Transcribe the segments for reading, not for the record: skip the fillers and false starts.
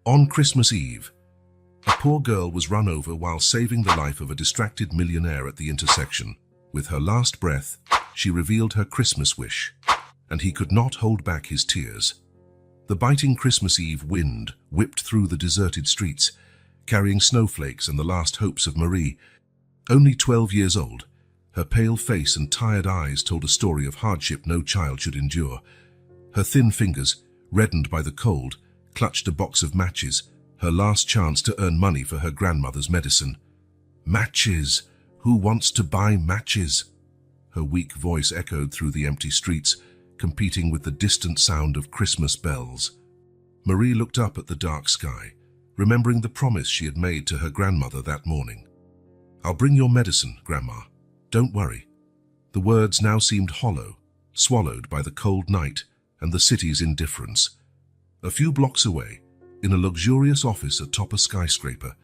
On Christmas Eve, a poor girl was run over while saving the life of a distracted millionaire at the intersection. With her last breath, she revealed her Christmas wish, and he could not hold back his tears. The biting Christmas Eve wind whipped through the deserted streets, carrying snowflakes and the last hopes of Marie. Only 12 years old, her pale face and tired eyes told a story of hardship no child should endure. Her thin fingers, reddened by the cold, clutched a box of matches, her last chance to earn money for her grandmother's medicine. Matches! Who wants to buy matches? Her weak voice echoed through the empty streets, competing with the distant sound of Christmas bells. Marie looked up at the dark sky, remembering the promise she had made to her grandmother that morning. "I'll bring your medicine, Grandma. Don't worry." The words now seemed hollow, swallowed by the cold night and the city's indifference. A few blocks away, in a luxurious office atop a skyscraper,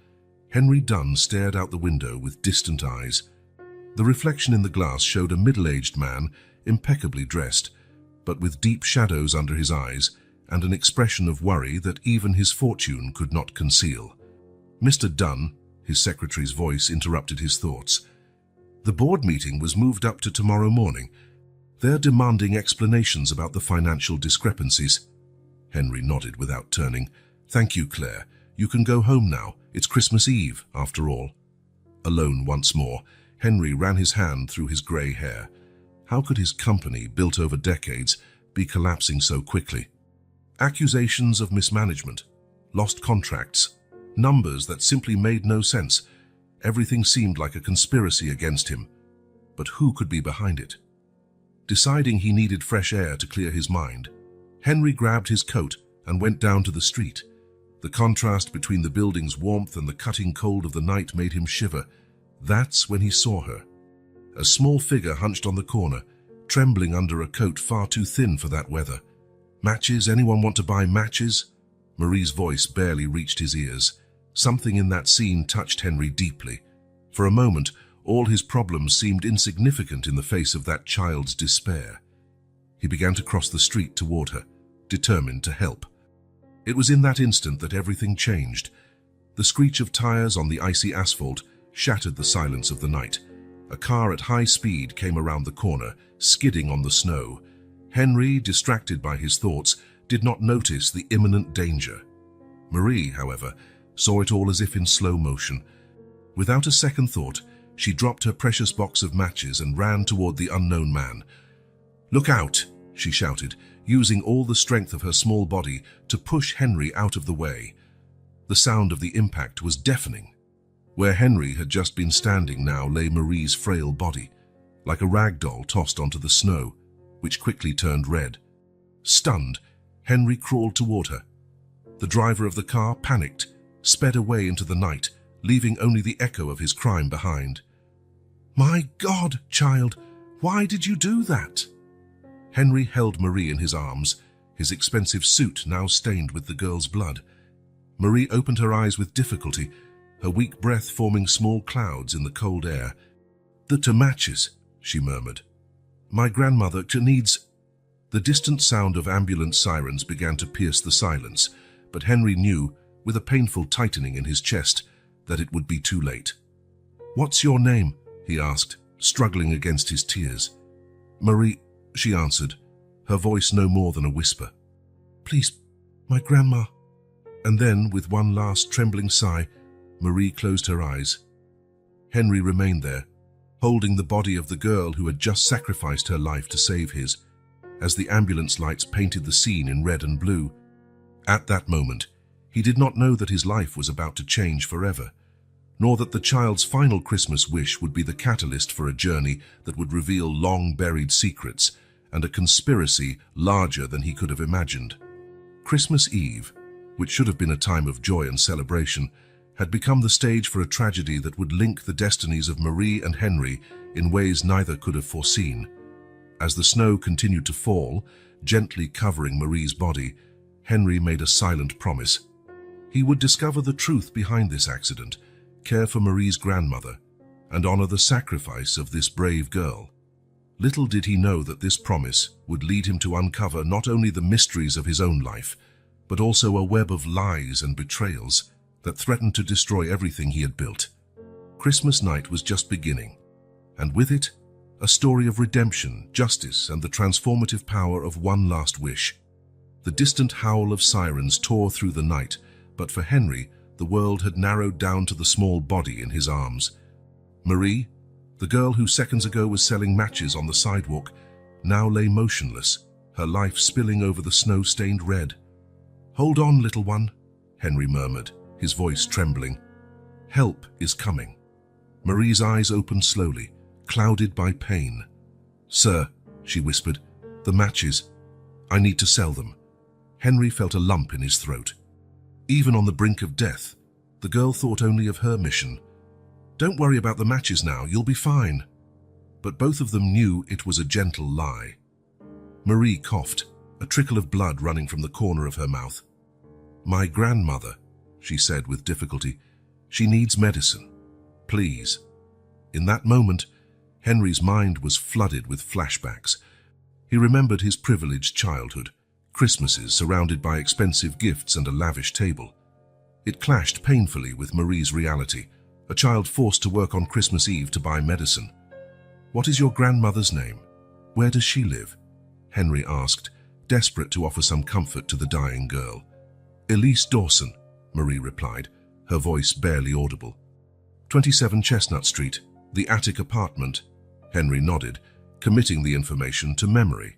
Henry Dunn stared out the window with distant eyes. The reflection in the glass showed a middle-aged man, impeccably dressed, but with deep shadows under his eyes and an expression of worry that even his fortune could not conceal. "Mr. Dunn," his secretary's voice interrupted his thoughts. "The board meeting was moved up to tomorrow morning. They're demanding explanations about the financial discrepancies." Henry nodded without turning. "Thank you, Claire. You can go home now. It's Christmas Eve, after all." Alone once more, Henry ran his hand through his grey hair. How could his company, built over decades, be collapsing so quickly? Accusations of mismanagement, lost contracts, numbers that simply made no sense. Everything seemed like a conspiracy against him. But who could be behind it? Deciding he needed fresh air to clear his mind, Henry grabbed his coat and went down to the street. The contrast between the building's warmth and the cutting cold of the night made him shiver. That's when he saw her. A small figure hunched on the corner, trembling under a coat far too thin for that weather. "Matches? Anyone want to buy matches?" Marie's voice barely reached his ears. Something in that scene touched Henry deeply. For a moment, all his problems seemed insignificant in the face of that child's despair. He began to cross the street toward her, determined to help. It was in that instant that everything changed. The screech of tires on the icy asphalt shattered the silence of the night. A car at high speed came around the corner, skidding on the snow. Henry, distracted by his thoughts, did not notice the imminent danger. Marie, however, saw it all as if in slow motion. Without a second thought, she dropped her precious box of matches and ran toward the unknown man. "Look out!" she shouted, using all the strength of her small body to push Henry out of the way. The sound of the impact was deafening. Where Henry had just been standing now lay Marie's frail body, like a rag doll tossed onto the snow, which quickly turned red. Stunned, Henry crawled toward her. The driver of the car, panicked, sped away into the night, leaving only the echo of his crime behind. "My God, child, why did you do that?" Henry held Marie in his arms, his expensive suit now stained with the girl's blood. Marie opened her eyes with difficulty, her weak breath forming small clouds in the cold air. "The matches," she murmured. "My grandmother needs—" The distant sound of ambulance sirens began to pierce the silence, but Henry knew, with a painful tightening in his chest, that it would be too late. "What's your name?" he asked, struggling against his tears. "Marie," she answered, her voice no more than a whisper. "Please, my grandma." And then, with one last trembling sigh, Marie closed her eyes. Henry remained there, holding the body of the girl who had just sacrificed her life to save his, as the ambulance lights painted the scene in red and blue. At that moment, he did not know that his life was about to change forever, nor that the child's final Christmas wish would be the catalyst for a journey that would reveal long-buried secrets and a conspiracy larger than he could have imagined. Christmas Eve, which should have been a time of joy and celebration, had become the stage for a tragedy that would link the destinies of Marie and Henry in ways neither could have foreseen. As the snow continued to fall, gently covering Marie's body, Henry made a silent promise. He would discover the truth behind this accident, care for Marie's grandmother, and honor the sacrifice of this brave girl. Little did he know that this promise would lead him to uncover not only the mysteries of his own life, but also a web of lies and betrayals that threatened to destroy everything he had built. Christmas night was just beginning, and with it, a story of redemption, justice, and the transformative power of one last wish. The distant howl of sirens tore through the night, but for Henry, the world had narrowed down to the small body in his arms. Marie, the girl who seconds ago was selling matches on the sidewalk, now lay motionless, her life spilling over the snow-stained red. "Hold on, little one," Henry murmured, his voice trembling. "Help is coming." Marie's eyes opened slowly, clouded by pain. "Sir," she whispered, "the matches. I need to sell them." Henry felt a lump in his throat. Even on the brink of death, the girl thought only of her mission. "Don't worry about the matches now, you'll be fine." But both of them knew it was a gentle lie. Marie coughed, a trickle of blood running from the corner of her mouth. "My grandmother," she said with difficulty. "She needs medicine. Please." In that moment, Henry's mind was flooded with flashbacks. He remembered his privileged childhood, Christmases surrounded by expensive gifts and a lavish table. It clashed painfully with Marie's reality, a child forced to work on Christmas Eve to buy medicine. "What is your grandmother's name? Where does she live?" Henry asked, desperate to offer some comfort to the dying girl. "Elise Dawson," Marie replied, her voice barely audible. 27 Chestnut Street, the attic apartment." Henry nodded, committing the information to memory.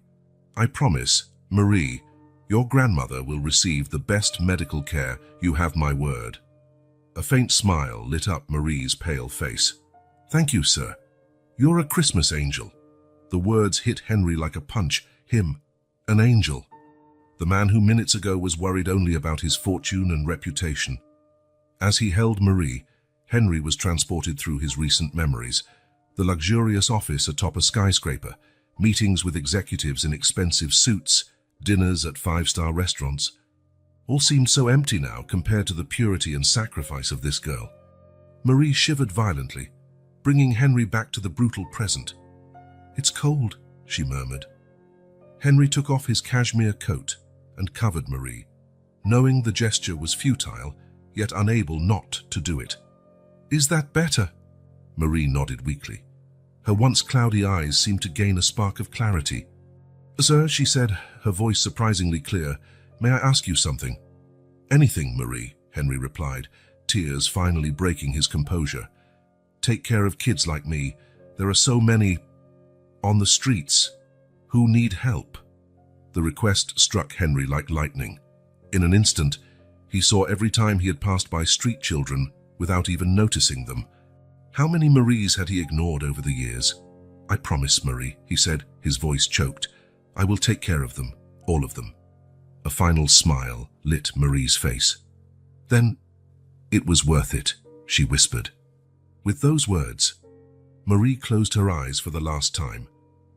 "I promise, Marie, your grandmother will receive the best medical care, you have my word." A faint smile lit up Marie's pale face. "Thank you, sir. You're a Christmas angel." The words hit Henry like a punch. Him, an angel. The man who minutes ago was worried only about his fortune and reputation. As he held Marie, Henry was transported through his recent memories. The luxurious office atop a skyscraper, meetings with executives in expensive suits, dinners at five-star restaurants. All seemed so empty now compared to the purity and sacrifice of this girl. Marie shivered violently, bringing Henry back to the brutal present. "It's cold," she murmured. Henry took off his cashmere coat and covered Marie, knowing the gesture was futile, yet unable not to do it. "Is that better?" Marie nodded weakly. Her once cloudy eyes seemed to gain a spark of clarity. "Sir," she said, her voice surprisingly clear, "may I ask you something?" "Anything, Marie," Henry replied, tears finally breaking his composure. "Take care of kids like me. There are so many on the streets who need help." The request struck Henry like lightning. In an instant, he saw every time he had passed by street children without even noticing them. How many Maries had he ignored over the years? "I promise, Marie," he said, his voice choked. "I will take care of them, all of them." A final smile lit Marie's face. "Then it was worth it," she whispered. With those words, Marie closed her eyes for the last time.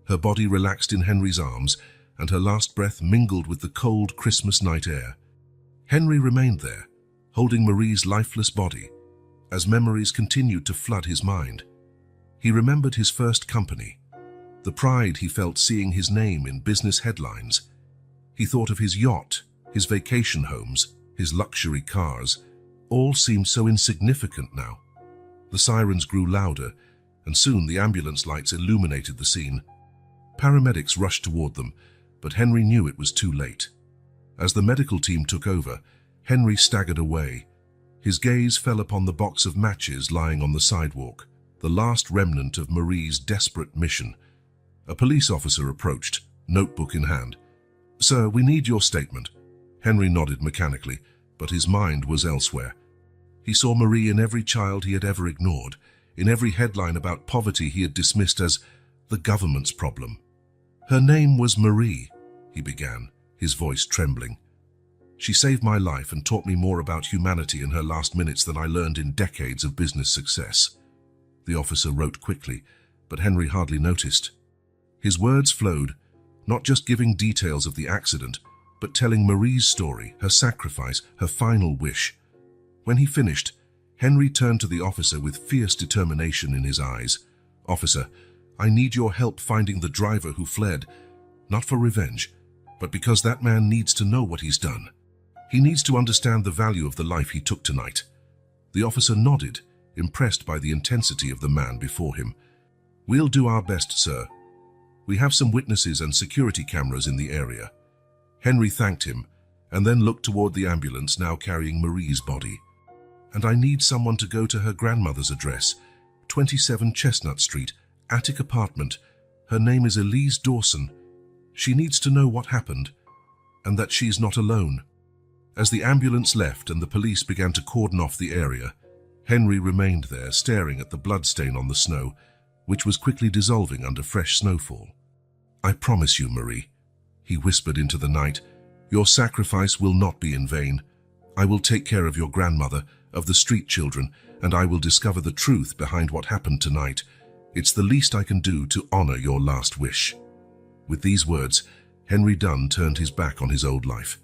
Her body relaxed in Henry's arms, and her last breath mingled with the cold Christmas night air. Henry remained there, holding Marie's lifeless body, as memories continued to flood his mind. He remembered his first company, the pride he felt seeing his name in business headlines. He thought of his yacht, his vacation homes, his luxury cars. All seemed so insignificant now. The sirens grew louder, and soon the ambulance lights illuminated the scene. Paramedics rushed toward them, but Henry knew it was too late. As the medical team took over, Henry staggered away. His gaze fell upon the box of matches lying on the sidewalk, the last remnant of Marie's desperate mission. A police officer approached, notebook in hand. "Sir, we need your statement." Henry nodded mechanically, but his mind was elsewhere. He saw Marie in every child he had ever ignored, in every headline about poverty he had dismissed as the government's problem. "Her name was Marie," he began, his voice trembling. "She saved my life and taught me more about humanity in her last minutes than I learned in decades of business success." The officer wrote quickly, but Henry hardly noticed. His words flowed, not just giving details of the accident, but telling Marie's story, her sacrifice, her final wish. When he finished, Henry turned to the officer with fierce determination in his eyes. "Officer, I need your help finding the driver who fled, not for revenge, but because that man needs to know what he's done." He needs to understand the value of the life he took tonight. The officer nodded, impressed by the intensity of the man before him. We'll do our best, sir. We have some witnesses and security cameras in the area. Henry thanked him and then looked toward the ambulance now carrying Marie's body. And I need someone to go to her grandmother's address, 27 Chestnut Street, attic apartment. Her name is Elise Dawson. She needs to know what happened and that she's not alone. As the ambulance left and the police began to cordon off the area, Henry remained there staring at the bloodstain on the snow, which was quickly dissolving under fresh snowfall. I promise you, Marie, he whispered into the night, your sacrifice will not be in vain. I will take care of your grandmother, of the street children, and I will discover the truth behind what happened tonight. It's the least I can do to honor your last wish. With these words, Henry Dunn turned his back on his old life.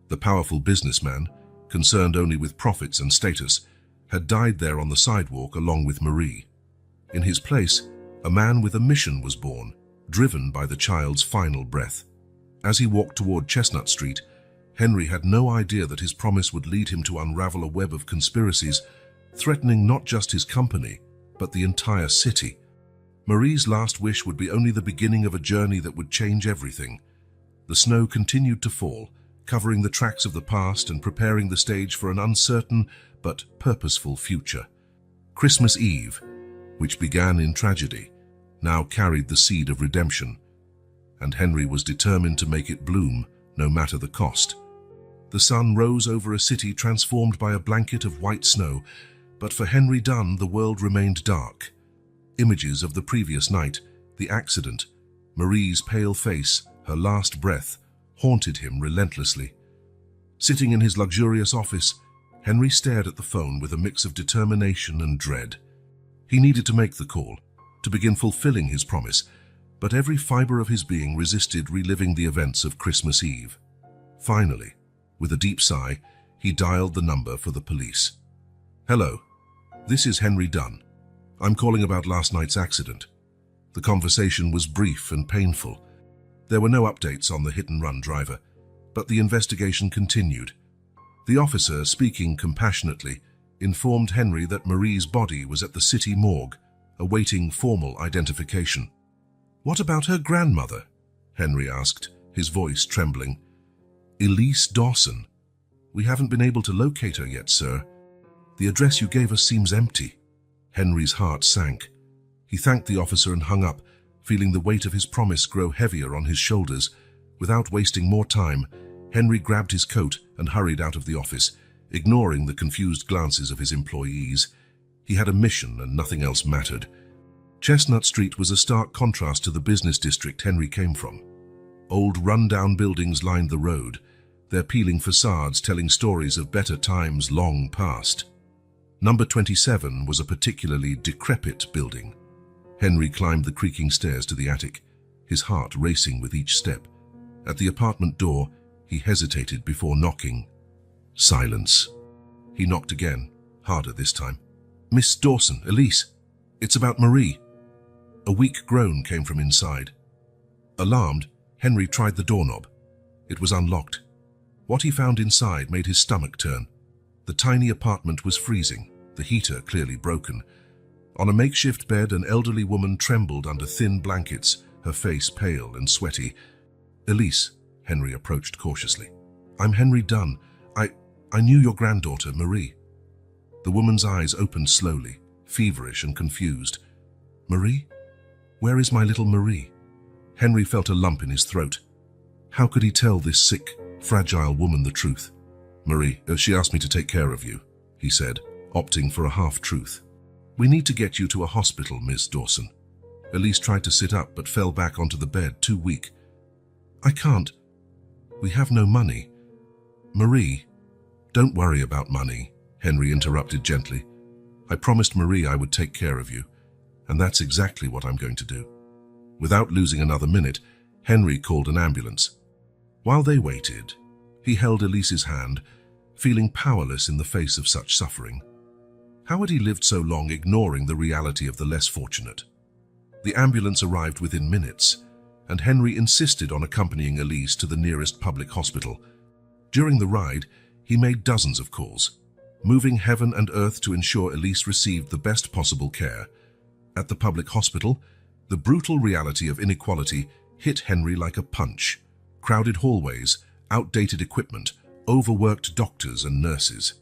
The powerful businessman, concerned only with profits and status, had died there on the sidewalk along with Marie. In his place, a man with a mission was born, driven by the child's final breath. As he walked toward Chestnut Street, Henry had no idea that his promise would lead him to unravel a web of conspiracies, threatening not just his company, but the entire city. Marie's last wish would be only the beginning of a journey that would change everything. The snow continued to fall, covering the tracks of the past and preparing the stage for an uncertain but purposeful future. Christmas Eve, which began in tragedy, now carried the seed of redemption, and Henry was determined to make it bloom, no matter the cost. The sun rose over a city transformed by a blanket of white snow, but for Henry Dunn the world remained dark. Images of the previous night, the accident, Marie's pale face, her last breath, haunted him relentlessly. Sitting in his luxurious office, Henry stared at the phone with a mix of determination and dread. He needed to make the call, to begin fulfilling his promise, but every fiber of his being resisted reliving the events of Christmas Eve. Finally, with a deep sigh, he dialed the number for the police. Hello, this is Henry Dunn. I'm calling about last night's accident. The conversation was brief and painful. There were no updates on the hit-and-run driver, but the investigation continued. The officer, speaking compassionately, informed Henry that Marie's body was at the city morgue, awaiting formal identification. What about her grandmother? Henry asked, his voice trembling. Elise Dawson. We haven't been able to locate her yet, sir. The address you gave us seems empty. Henry's heart sank. He thanked the officer and hung up, feeling the weight of his promise grow heavier on his shoulders. Without wasting more time, Henry grabbed his coat and hurried out of the office, ignoring the confused glances of his employees. He had a mission and nothing else mattered. Chestnut Street was a stark contrast to the business district Henry came from. Old run-down buildings lined the road, their peeling facades telling stories of better times long past. Number 27 was a particularly decrepit building. Henry climbed the creaking stairs to the attic, his heart racing with each step. At the apartment door, he hesitated before knocking. Silence. He knocked again, harder this time. Miss Dawson, Elise, it's about Marie. A weak groan came from inside. Alarmed, Henry tried the doorknob. It was unlocked. What he found inside made his stomach turn. The tiny apartment was freezing, the heater clearly broken. On a makeshift bed, an elderly woman trembled under thin blankets, her face pale and sweaty. Elise, Henry approached cautiously. I'm Henry Dunn. I knew your granddaughter, Marie. The woman's eyes opened slowly, feverish and confused. Marie? Where is my little Marie? Henry felt a lump in his throat. How could he tell this sick, fragile woman the truth? Marie, she asked me to take care of you, he said, opting for a half-truth. We need to get you to a hospital, Miss Dawson. Elise tried to sit up but fell back onto the bed, too weak. I can't. We have no money. Marie. Don't worry about money, Henry interrupted gently. I promised Marie I would take care of you, and that's exactly what I'm going to do. Without losing another minute, Henry called an ambulance. While they waited, he held Elise's hand, feeling powerless in the face of such suffering. How had he lived so long ignoring the reality of the less fortunate? The ambulance arrived within minutes, and Henry insisted on accompanying Elise to the nearest public hospital. During the ride, He made dozens of calls, moving heaven and earth to ensure Elise received the best possible care. At the public hospital, the brutal reality of inequality hit Henry like a punch. Crowded hallways, outdated equipment, overworked doctors and nurses.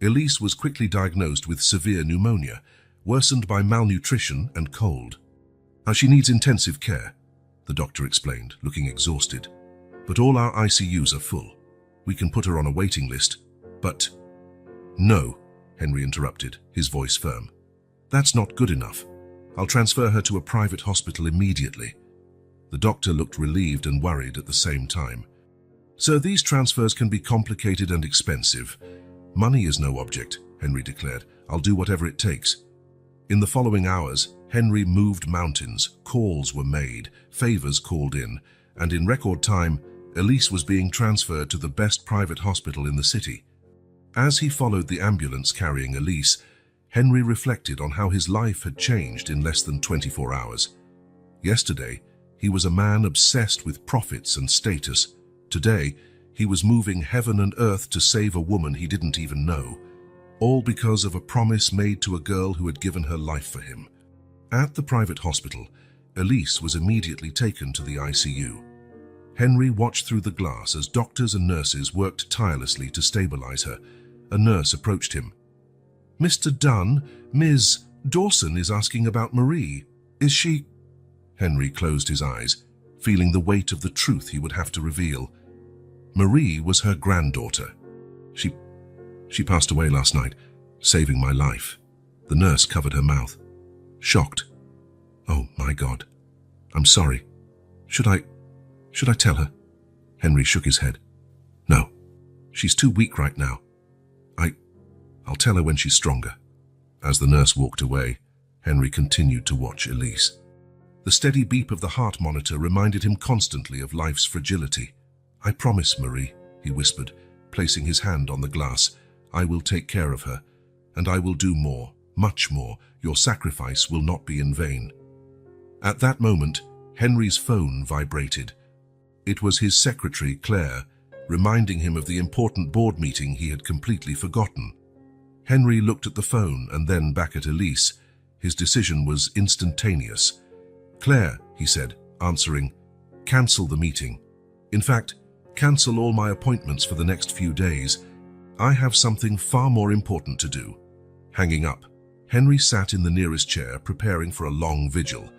Elise was quickly diagnosed with severe pneumonia, worsened by malnutrition and cold. She needs intensive care, the doctor explained, looking exhausted. But all our ICUs are full. We can put her on a waiting list, but... No, Henry interrupted, his voice firm. That's not good enough. I'll transfer her to a private hospital immediately. The doctor looked relieved and worried at the same time. Sir, these transfers can be complicated and expensive. Money is no object, Henry declared. I'll do whatever it takes. In the following hours, Henry moved mountains, calls were made, favors called in, and in record time, Elise was being transferred to the best private hospital in the city. As he followed the ambulance carrying Elise, Henry reflected on how his life had changed in less than 24 hours. Yesterday, he was a man obsessed with profits and status. Today, he was moving heaven and earth to save a woman he didn't even know, all because of a promise made to a girl who had given her life for him. At the private hospital, Elise was immediately taken to the ICU. Henry watched through the glass as doctors and nurses worked tirelessly to stabilize her. A nurse approached him. "Mr. Dunn, Ms. Dawson is asking about Marie. Is she—" Henry closed his eyes, feeling the weight of the truth he would have to reveal. Marie was her granddaughter. She passed away last night, saving my life. The nurse covered her mouth, shocked. "Oh, my God. I'm sorry. Should I tell her?" Henry shook his head. "No. She's too weak right now. I'll tell her when she's stronger." As the nurse walked away, Henry continued to watch Elise. The steady beep of the heart monitor reminded him constantly of life's fragility. "I promise, Marie," he whispered, placing his hand on the glass. "I will take care of her, and I will do more, much more. Your sacrifice will not be in vain." At that moment, Henry's phone vibrated. It was his secretary, Claire, reminding him of the important board meeting he had completely forgotten. Henry looked at the phone and then back at Elise. His decision was instantaneous. "Claire," he said, answering, "cancel the meeting. In fact, cancel all my appointments for the next few days. I have something far more important to do." Hanging up, Henry sat in the nearest chair, preparing for a long vigil.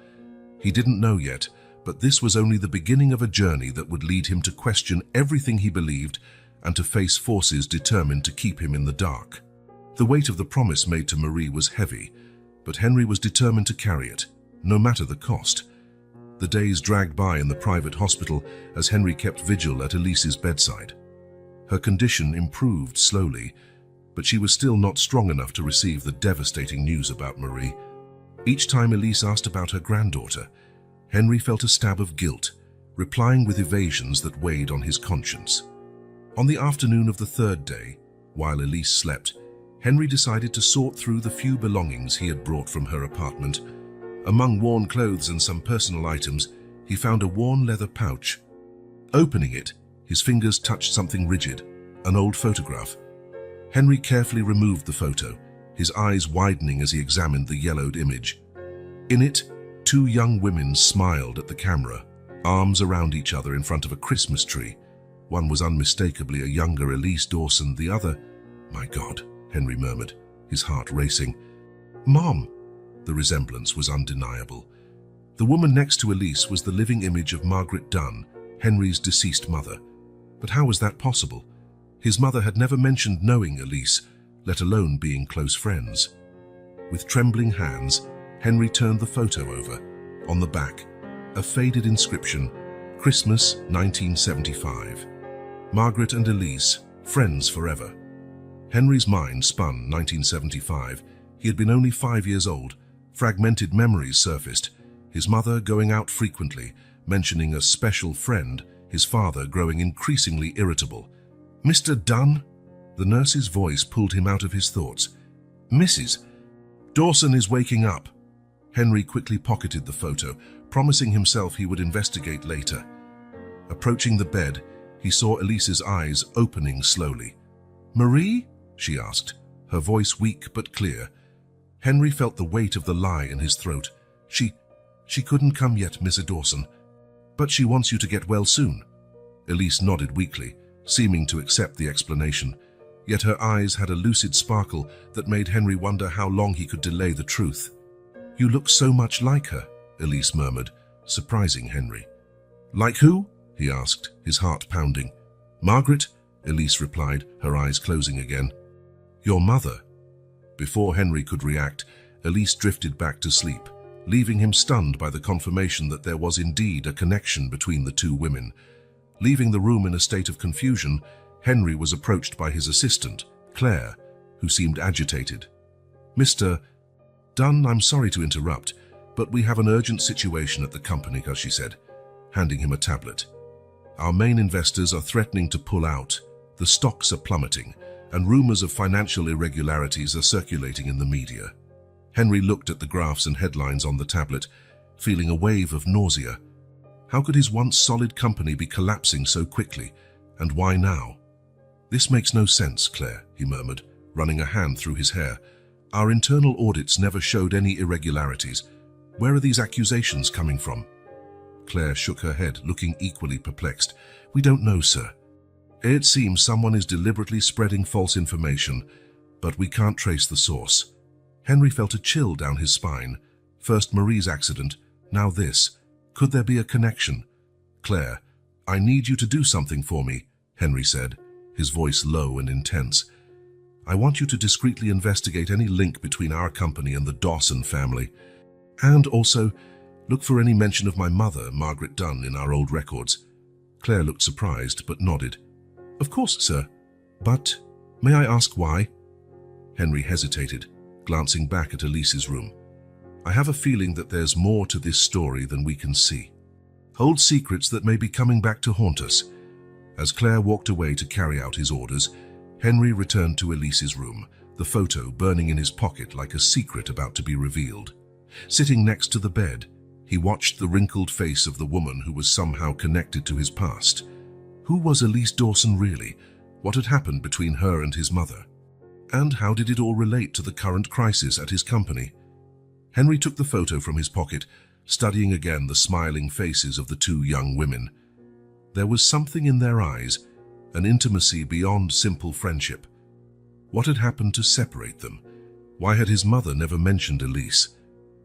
He didn't know yet, but this was only the beginning of a journey that would lead him to question everything he believed and to face forces determined to keep him in the dark. The weight of the promise made to Marie was heavy, but Henry was determined to carry it, no matter the cost. The days dragged by in the private hospital as Henry kept vigil at Elise's bedside. Her condition improved slowly, but she was still not strong enough to receive the devastating news about Marie. Each time Elise asked about her granddaughter, Henry felt a stab of guilt, replying with evasions that weighed on his conscience. On the afternoon of the third day, while Elise slept, Henry decided to sort through the few belongings he had brought from her apartment. Among worn clothes and some personal items, he found a worn leather pouch. Opening it, his fingers touched something rigid, an old photograph. Henry carefully removed the photo, his eyes widening as he examined the yellowed image. In it, two young women smiled at the camera, arms around each other in front of a Christmas tree. One was unmistakably a younger Elise Dawson, the other— "My God," Henry murmured, his heart racing. "Mom!" The resemblance was undeniable. The woman next to Elise was the living image of Margaret Dunn, Henry's deceased mother. But how was that possible? His mother had never mentioned knowing Elise, let alone being close friends. With trembling hands, Henry turned the photo over. On the back, a faded inscription, "Christmas 1975. Margaret and Elise, friends forever." Henry's mind spun 1975. He had been only 5 years old. Fragmented memories surfaced. His mother going out frequently, mentioning a special friend, his father growing increasingly irritable. "Mr. Dunn?" The nurse's voice pulled him out of his thoughts. "Mrs. Dawson is waking up." Henry quickly pocketed the photo, promising himself he would investigate later. Approaching the bed, he saw Elise's eyes opening slowly. "Marie?" she asked, her voice weak but clear. Henry felt the weight of the lie in his throat. She couldn't come yet, Mr. Dawson. But she wants you to get well soon." Elise nodded weakly, seeming to accept the explanation, yet her eyes had a lucid sparkle that made Henry wonder how long he could delay the truth. "You look so much like her," Elise murmured, surprising Henry. "Like who?" he asked, his heart pounding. "Margaret," Elise replied, her eyes closing again. "Your mother." Before Henry could react, Elise drifted back to sleep, leaving him stunned by the confirmation that there was indeed a connection between the two women. Leaving the room in a state of confusion, Henry was approached by his assistant, Claire, who seemed agitated. "Mr. Dunn, I'm sorry to interrupt, but we have an urgent situation at the company," she said, handing him a tablet. "Our main investors are threatening to pull out, the stocks are plummeting, and rumors of financial irregularities are circulating in the media." Henry looked at the graphs and headlines on the tablet, feeling a wave of nausea. How could his once solid company be collapsing so quickly, and why now? "This makes no sense, Claire," he murmured, running a hand through his hair. "Our internal audits never showed any irregularities. Where are these accusations coming from?" Claire shook her head, looking equally perplexed. "We don't know, sir. It seems someone is deliberately spreading false information, but we can't trace the source." Henry felt a chill down his spine. First Marie's accident, now this. Could there be a connection? "Claire, I need you to do something for me," Henry said, his voice low and intense. "I want you to discreetly investigate any link between our company and the Dawson family. And also, look for any mention of my mother, Margaret Dunn, in our old records." Claire looked surprised, but nodded. "Of course, sir. But may I ask why?" Henry hesitated, glancing back at Elise's room. "I have a feeling that there's more to this story than we can see. Old secrets that may be coming back to haunt us." As Claire walked away to carry out his orders, Henry returned to Elise's room, the photo burning in his pocket like a secret about to be revealed. Sitting next to the bed, he watched the wrinkled face of the woman who was somehow connected to his past. Who was Elise Dawson really? What had happened between her and his mother? And how did it all relate to the current crisis at his company? Henry took the photo from his pocket, studying again the smiling faces of the two young women. There was something in their eyes, an intimacy beyond simple friendship. What had happened to separate them? Why had his mother never mentioned Elise?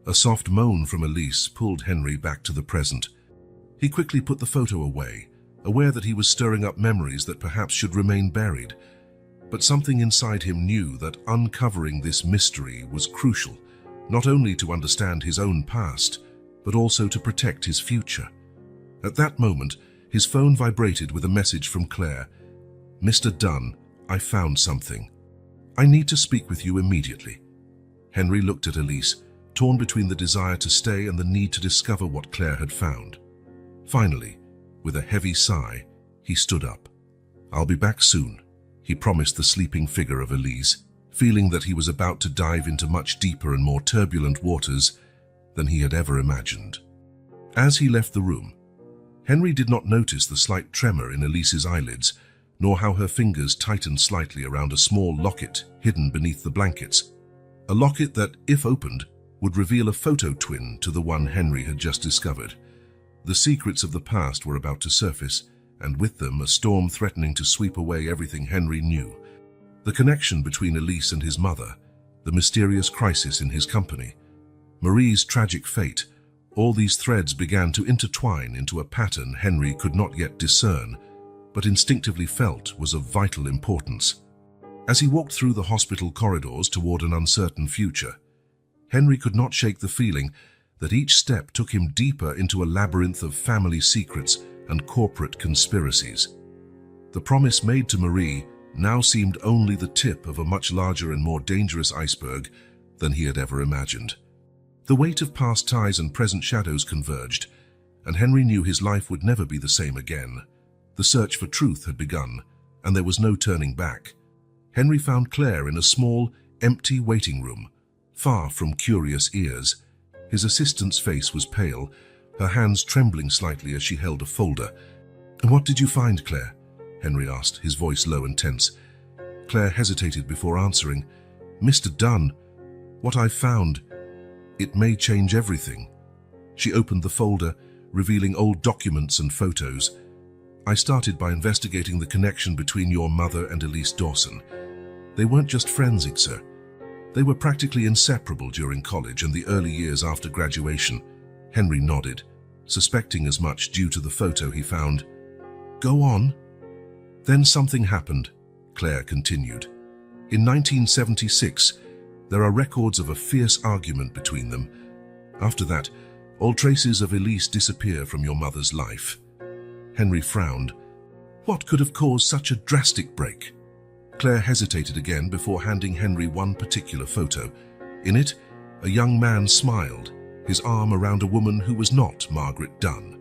A soft moan from Elise pulled Henry back to the present. He quickly put the photo away, aware that he was stirring up memories that perhaps should remain buried. But something inside him knew that uncovering this mystery was crucial, not only to understand his own past, but also to protect his future. At that moment, his phone vibrated with a message from Claire. "Mr. Dunn, I found something. I need to speak with you immediately." Henry looked at Elise, torn between the desire to stay and the need to discover what Claire had found. Finally, with a heavy sigh, he stood up. "I'll be back soon," he promised the sleeping figure of Elise, feeling that he was about to dive into much deeper and more turbulent waters than he had ever imagined. As he left the room, Henry did not notice the slight tremor in Elise's eyelids, nor how her fingers tightened slightly around a small locket hidden beneath the blankets. A locket that, if opened, would reveal a photo twin to the one Henry had just discovered. The secrets of the past were about to surface, and with them a storm threatening to sweep away everything Henry knew. The connection between Elise and his mother, the mysterious crisis in his company, Marie's tragic fate, all these threads began to intertwine into a pattern Henry could not yet discern, but instinctively felt was of vital importance. As he walked through the hospital corridors toward an uncertain future, Henry could not shake the feeling that each step took him deeper into a labyrinth of family secrets and corporate conspiracies. The promise made to Marie now seemed only the tip of a much larger and more dangerous iceberg than he had ever imagined. The weight of past ties and present shadows converged, and Henry knew his life would never be the same again. The search for truth had begun, and there was no turning back. Henry found Claire in a small, empty waiting room, far from curious ears. His assistant's face was pale, her hands trembling slightly as she held a folder. "And what did you find, Claire?" Henry asked, his voice low and tense. Claire hesitated before answering. "Mr. Dunn, what I've found, it may change everything." She opened the folder, revealing old documents and photos. "I started by investigating the connection between your mother and Elise Dawson. They weren't just friends, sir. They were practically inseparable during college and the early years after graduation." Henry nodded, suspecting as much due to the photo he found. "Go on." "Then something happened," Claire continued. "In 1976, there are records of a fierce argument between them. After that, all traces of Elise disappear from your mother's life." Henry frowned. What could have caused such a drastic break? Claire hesitated again before handing Henry one particular photo. In it, a young man smiled, his arm around a woman who was not Margaret Dunn.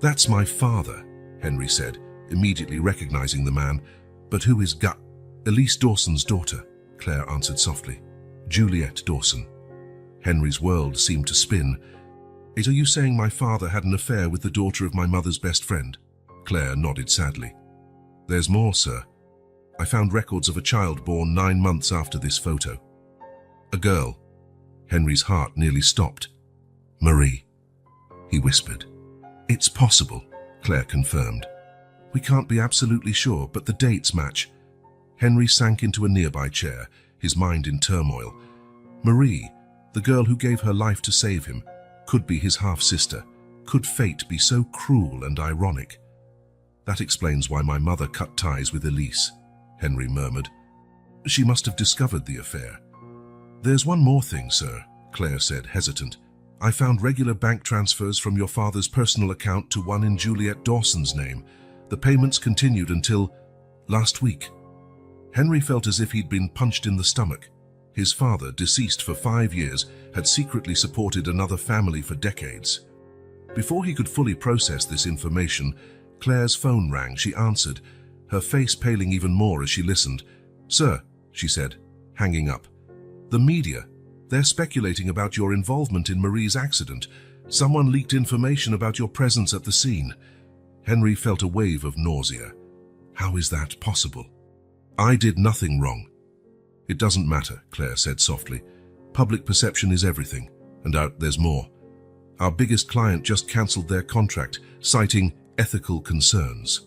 "That's my father," Henry said, immediately recognizing the man. "But who is Elise Dawson's daughter?" Claire answered softly. "Juliet Dawson." Henry's world seemed to spin. "Are you saying my father had an affair with the daughter of my mother's best friend?" Claire nodded sadly. "There's more, sir. I found records of a child born 9 months after this photo. A girl." Henry's heart nearly stopped. "Marie," he whispered. "It's possible," Claire confirmed. "We can't be absolutely sure, but the dates match." Henry sank into a nearby chair, his mind in turmoil. Marie, the girl who gave her life to save him, could be his half-sister. Could fate be so cruel and ironic? "That explains why my mother cut ties with Elise," Henry murmured. "She must have discovered the affair." "There's one more thing, sir," Claire said, hesitant. "I found regular bank transfers from your father's personal account to one in Juliet Dawson's name. The payments continued until last week." Henry felt as if he'd been punched in the stomach. His father, deceased for 5 years, had secretly supported another family for decades. Before he could fully process this information, Claire's phone rang. She answered, her face paling even more as she listened. "Sir," she said, hanging up. "The media. They're speculating about your involvement in Marie's accident. Someone leaked information about your presence at the scene." Henry felt a wave of nausea. How is that possible? "I did nothing wrong." "It doesn't matter," Claire said softly. "Public perception is everything, and there's more. Our biggest client just cancelled their contract, citing ethical concerns."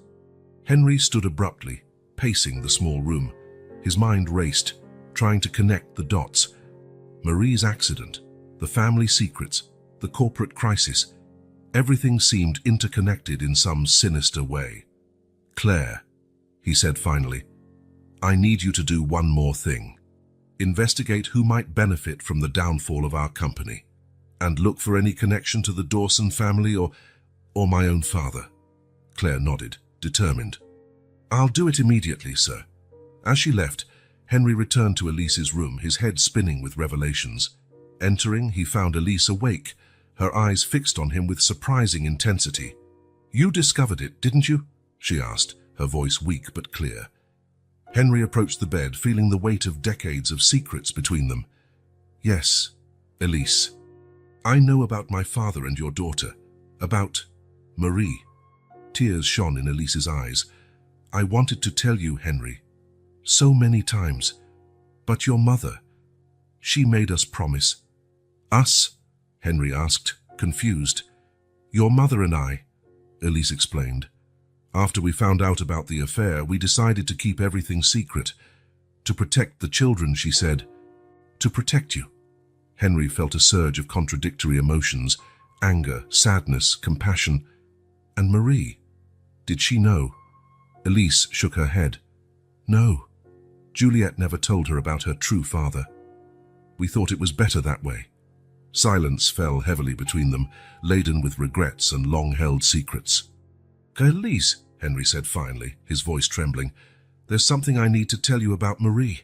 Henry stood abruptly, pacing the small room. His mind raced, trying to connect the dots. Marie's accident, the family secrets, the corporate crisis. Everything seemed interconnected in some sinister way. "Claire," he said finally, "I need you to do one more thing. Investigate who might benefit from the downfall of our company, and look for any connection to the Dawson family or my own father." Claire nodded, determined. "I'll do it immediately, sir." As she left, Henry returned to Elise's room, his head spinning with revelations. Entering, he found Elise awake, her eyes fixed on him with surprising intensity. "You discovered it, didn't you?" she asked, her voice weak but clear. Henry approached the bed, feeling the weight of decades of secrets between them. "Yes, Elise. I know about my father and your daughter, about Marie." Tears shone in Elise's eyes. "I wanted to tell you, Henry, so many times. But your mother, she made us promise." "Us?" Henry asked, confused. "Your mother and I," Elise explained. "After we found out about the affair, we decided to keep everything secret. To protect the children," she said. "To protect you." Henry felt a surge of contradictory emotions, anger, sadness, compassion. And Marie, did she know? Elise shook her head. "No. Juliet never told her about her true father. We thought it was better that way." Silence fell heavily between them, laden with regrets and long-held secrets. "Elise," Henry said finally, his voice trembling, "there's something I need to tell you about Marie."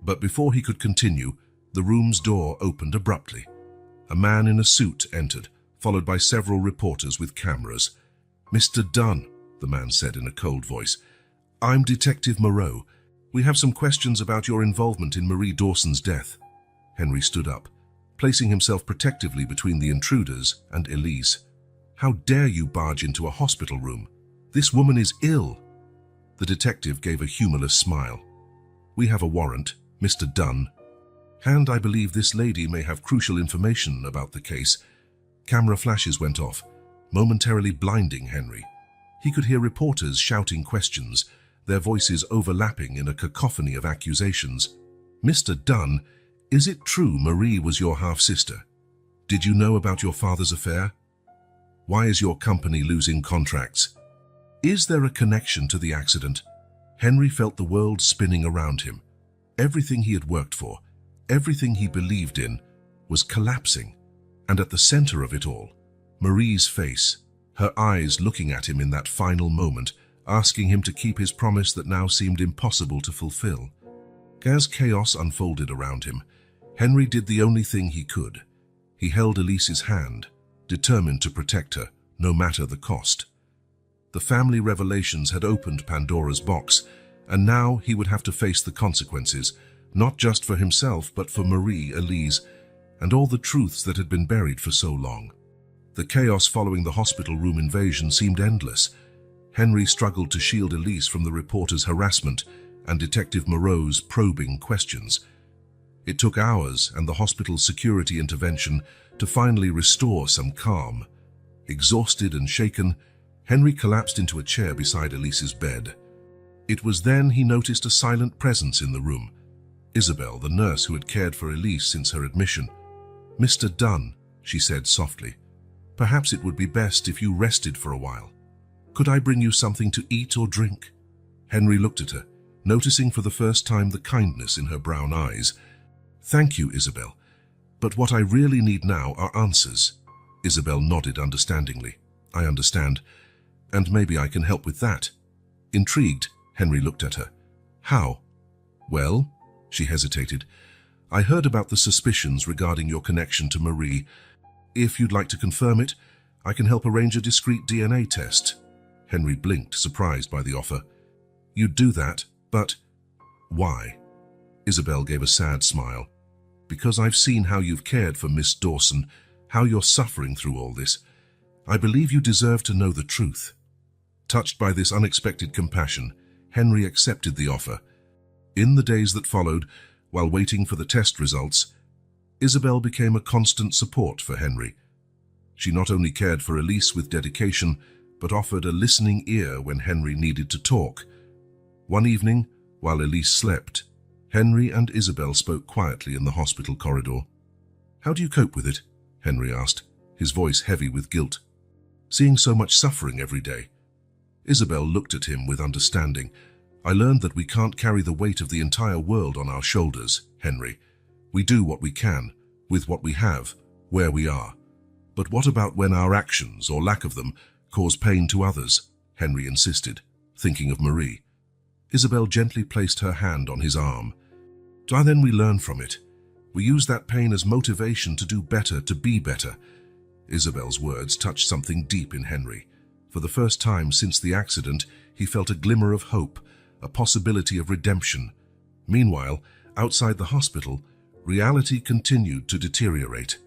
But before he could continue, the room's door opened abruptly. A man in a suit entered, followed by several reporters with cameras. "Mr. Dunn," the man said in a cold voice, "I'm Detective Moreau. We have some questions about your involvement in Marie Dawson's death." Henry stood up, placing himself protectively between the intruders and Elise. "How dare you barge into a hospital room? This woman is ill." The detective gave a humorless smile. We have a warrant, Mr. Dunn. And I believe this lady may have crucial information about the case. Camera flashes went off, momentarily blinding Henry. He could hear reporters shouting questions, their voices overlapping in a cacophony of accusations. Mr. Dunn, is it true Marie was your half-sister? Did you know about your father's affair? Why is your company losing contracts? Is there a connection to the accident? Henry felt the world spinning around him. Everything he had worked for, everything he believed in, was collapsing. And at the center of it all, Marie's face, her eyes looking at him in that final moment, asking him to keep his promise that now seemed impossible to fulfill. As chaos unfolded around him, Henry did the only thing he could. He held Elise's hand, determined to protect her, no matter the cost. The family revelations had opened Pandora's box, and now he would have to face the consequences, not just for himself, but for Marie, Elise, and all the truths that had been buried for so long. The chaos following the hospital room invasion seemed endless. Henry struggled to shield Elise from the reporter's harassment and Detective Moreau's probing questions. It took hours and the hospital's security intervention to finally restore some calm. Exhausted and shaken, Henry collapsed into a chair beside Elise's bed. It was then he noticed a silent presence in the room. Isabel, the nurse who had cared for Elise since her admission. "Mr. Dunn," she said softly, "perhaps it would be best if you rested for a while. Could I bring you something to eat or drink?" Henry looked at her, noticing for the first time the kindness in her brown eyes. "Thank you, Isabel, but what I really need now are answers." Isabel nodded understandingly. "I understand, and maybe I can help with that." Intrigued, Henry looked at her. "How?" "Well," she hesitated, "I heard about the suspicions regarding your connection to Marie. If you'd like to confirm it, I can help arrange a discreet DNA test." Henry blinked, surprised by the offer. "You'd do that, but why?" Isabel gave a sad smile. "Because I've seen how you've cared for Miss Dawson, how you're suffering through all this. I believe you deserve to know the truth." Touched by this unexpected compassion, Henry accepted the offer. In the days that followed, while waiting for the test results, Isabel became a constant support for Henry. She not only cared for Elise with dedication, but offered a listening ear when Henry needed to talk. One evening, while Elise slept, Henry and Isabel spoke quietly in the hospital corridor. "How do you cope with it?" Henry asked, his voice heavy with guilt. "Seeing so much suffering every day." Isabel looked at him with understanding. "I learned that we can't carry the weight of the entire world on our shoulders, Henry. We do what we can, with what we have, where we are. But what about when our actions, or lack of them, cause pain to others?" Henry insisted, thinking of Marie. Isabel gently placed her hand on his arm. Then we learn from it. We use that pain as motivation to do better, to be better." Isabel's words touched something deep in Henry. For the first time since the accident, he felt a glimmer of hope, a possibility of redemption. Meanwhile, outside the hospital, reality continued to deteriorate.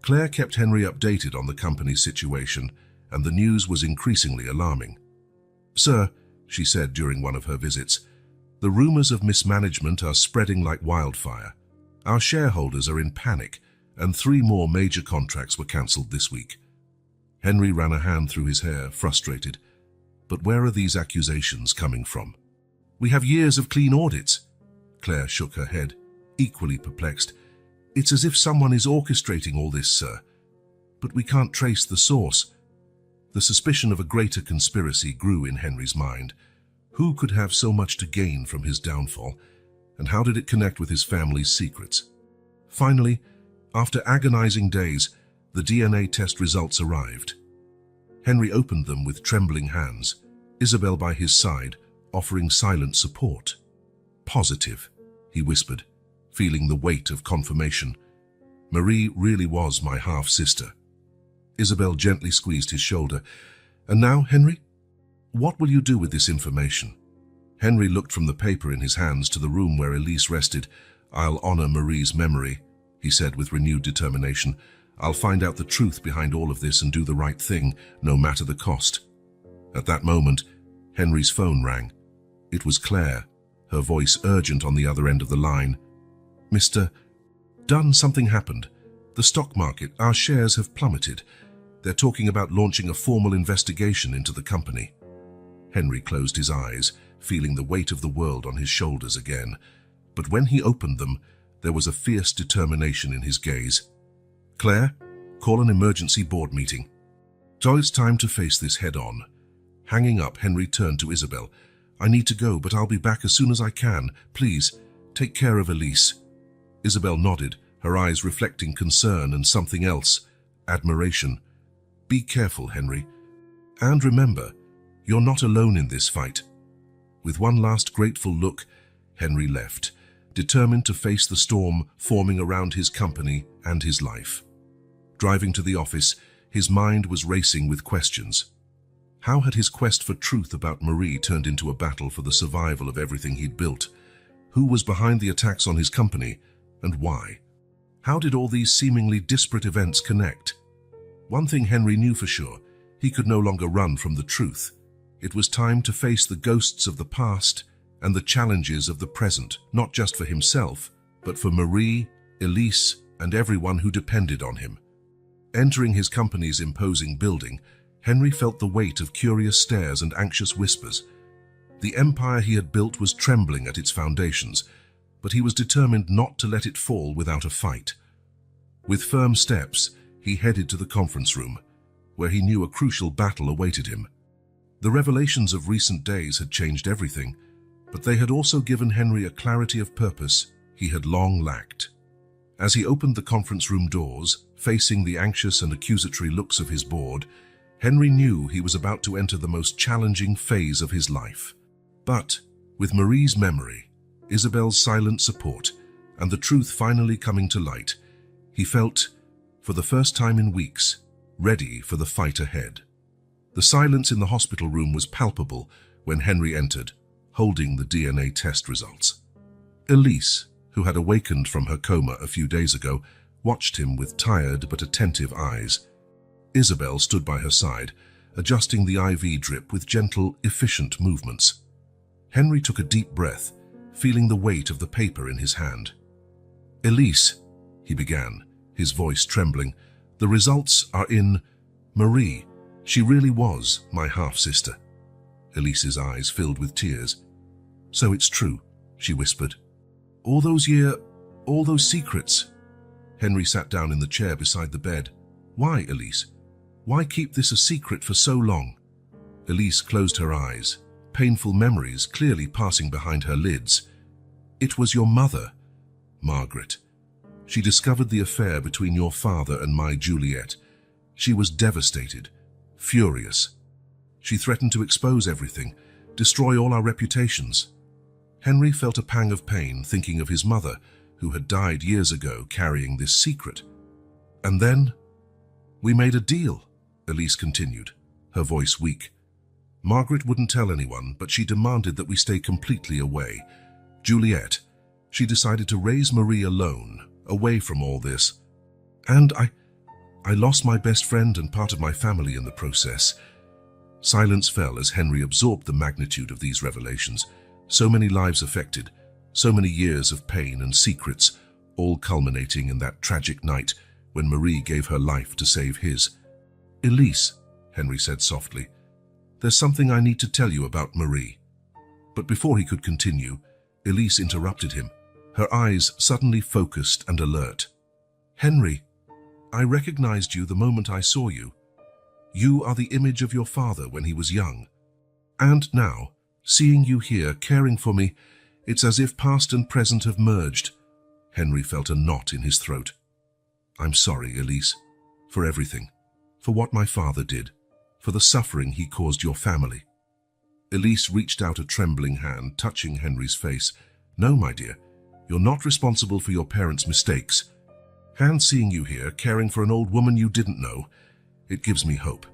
Claire kept Henry updated on the company's situation, and the news was increasingly alarming. "Sir," she said during one of her visits, "the rumors of mismanagement are spreading like wildfire. Our shareholders are in panic, and 3 more major contracts were cancelled this week." Henry ran a hand through his hair, frustrated. "But where are these accusations coming from?" "We have years of clean audits." Claire shook her head, equally perplexed. "It's as if someone is orchestrating all this, sir. But we can't trace the source." The suspicion of a greater conspiracy grew in Henry's mind. Who could have so much to gain from his downfall, and how did it connect with his family's secrets? Finally, after agonizing days, the DNA test results arrived. Henry opened them with trembling hands, Isabel by his side, offering silent support. "Positive," he whispered, feeling the weight of confirmation. "Marie really was my half-sister." Isabel gently squeezed his shoulder. "And now, Henry? What will you do with this information?" Henry looked from the paper in his hands to the room where Elise rested. "I'll honor Marie's memory," he said with renewed determination. "I'll find out the truth behind all of this and do the right thing, no matter the cost." At that moment, Henry's phone rang. It was Claire, her voice urgent on the other end of the line. "Mr. Dunn, something happened. The stock market, our shares have plummeted. They're talking about launching a formal investigation into the company." Henry closed his eyes, feeling the weight of the world on his shoulders again. But when he opened them, there was a fierce determination in his gaze. "Claire, call an emergency board meeting." "So it's time to face this head-on." Hanging up, Henry turned to Isabel. "I need to go, but I'll be back as soon as I can. Please, take care of Elise." Isabel nodded, her eyes reflecting concern and something else, admiration. "Be careful, Henry. And remember, you're not alone in this fight." With one last grateful look, Henry left, determined to face the storm forming around his company and his life. Driving to the office, his mind was racing with questions. How had his quest for truth about Marie turned into a battle for the survival of everything he'd built? Who was behind the attacks on his company, and why? How did all these seemingly disparate events connect? One thing Henry knew for sure: he could no longer run from the truth. It was time to face the ghosts of the past and the challenges of the present, not just for himself, but for Marie, Elise, and everyone who depended on him. Entering his company's imposing building, Henry felt the weight of curious stares and anxious whispers. The empire he had built was trembling at its foundations, but he was determined not to let it fall without a fight. With firm steps, he headed to the conference room, where he knew a crucial battle awaited him. The revelations of recent days had changed everything, but they had also given Henry a clarity of purpose he had long lacked. As he opened the conference room doors, facing the anxious and accusatory looks of his board, Henry knew he was about to enter the most challenging phase of his life. But, with Marie's memory, Isabel's silent support, and the truth finally coming to light, he felt, for the first time in weeks, ready for the fight ahead. The silence in the hospital room was palpable when Henry entered, holding the DNA test results. Elise, who had awakened from her coma a few days ago, watched him with tired but attentive eyes. Isabel stood by her side, adjusting the IV drip with gentle, efficient movements. Henry took a deep breath, feeling the weight of the paper in his hand. "Elise," he began, his voice trembling, "the results are in. Marie, she really was my half-sister." Elise's eyes filled with tears. "So it's true," she whispered. All those secrets." Henry sat down in the chair beside the bed. "Why, Elise? Why keep this a secret for so long?" Elise closed her eyes, painful memories clearly passing behind her lids. "It was your mother, Margaret. She discovered the affair between your father and my Juliet. She was devastated, furious. She threatened to expose everything, destroy all our reputations." Henry felt a pang of pain thinking of his mother, who had died years ago carrying this secret. "And then, we made a deal," Elise continued, her voice weak. "Margaret wouldn't tell anyone, but she demanded that we stay completely away. Juliet, she decided to raise Marie alone, away from all this. And I lost my best friend and part of my family in the process." Silence fell as Henry absorbed the magnitude of these revelations. So many lives affected, so many years of pain and secrets, all culminating in that tragic night when Marie gave her life to save his. "Elise," Henry said softly, "there's something I need to tell you about Marie." But before he could continue, Elise interrupted him, her eyes suddenly focused and alert. "Henry, I recognized you the moment I saw you. You are the image of your father when he was young. And now, seeing you here, caring for me, it's as if past and present have merged." Henry felt a knot in his throat. "I'm sorry, Elise, for everything, for what my father did, for the suffering he caused your family." Elise reached out a trembling hand, touching Henry's face. "No, my dear, you're not responsible for your parents' mistakes. And seeing you here, caring for an old woman you didn't know, it gives me hope.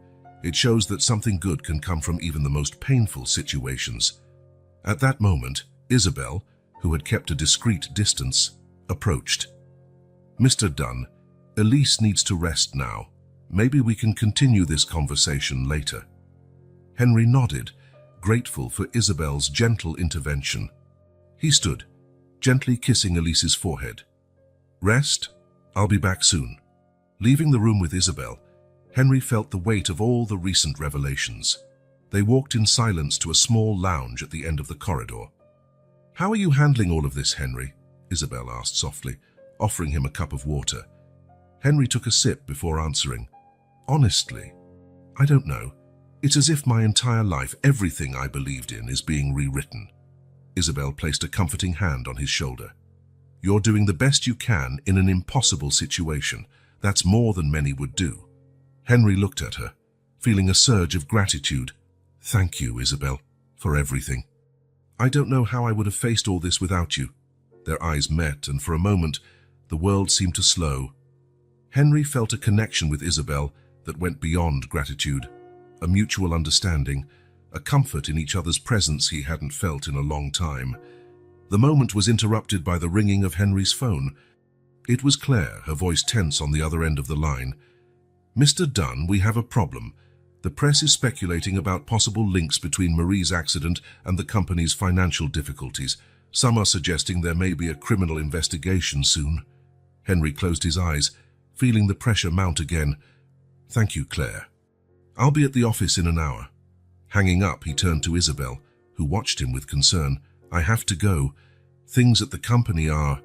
It shows that something good can come from even the most painful situations." At that moment, Isabel, who had kept a discreet distance, approached. "Mr. Dunn, Elise needs to rest now. Maybe we can continue this conversation later." Henry nodded, grateful for Isabel's gentle intervention. He stood, gently kissing Elise's forehead. Rest, I'll be back soon. Leaving the room with Isabel, Henry felt the weight of all the recent revelations. They walked in silence to a small lounge at the end of the corridor. How are you handling all of this, Henry? Isabel asked softly, offering him a cup of water. Henry took a sip before answering. Honestly, I don't know. It's as if my entire life, everything I believed in, is being rewritten. Isabel placed a comforting hand on his shoulder. You're doing the best you can in an impossible situation. That's more than many would do. Henry looked at her, feeling a surge of gratitude. Thank you, Isabel, for everything. I don't know how I would have faced all this without you. Their eyes met, and for a moment, the world seemed to slow. Henry felt a connection with Isabel that went beyond gratitude, a mutual understanding, a comfort in each other's presence he hadn't felt in a long time. The moment was interrupted by the ringing of Henry's phone. It was Claire, her voice tense on the other end of the line. Mr. Dunn, we have a problem. The press is speculating about possible links between Marie's accident and the company's financial difficulties. Some are suggesting there may be a criminal investigation soon. Henry closed his eyes, feeling the pressure mount again. Thank you, Claire. I'll be at the office in an hour. Hanging up, he turned to Isabel, who watched him with concern. I have to go. Things at the company are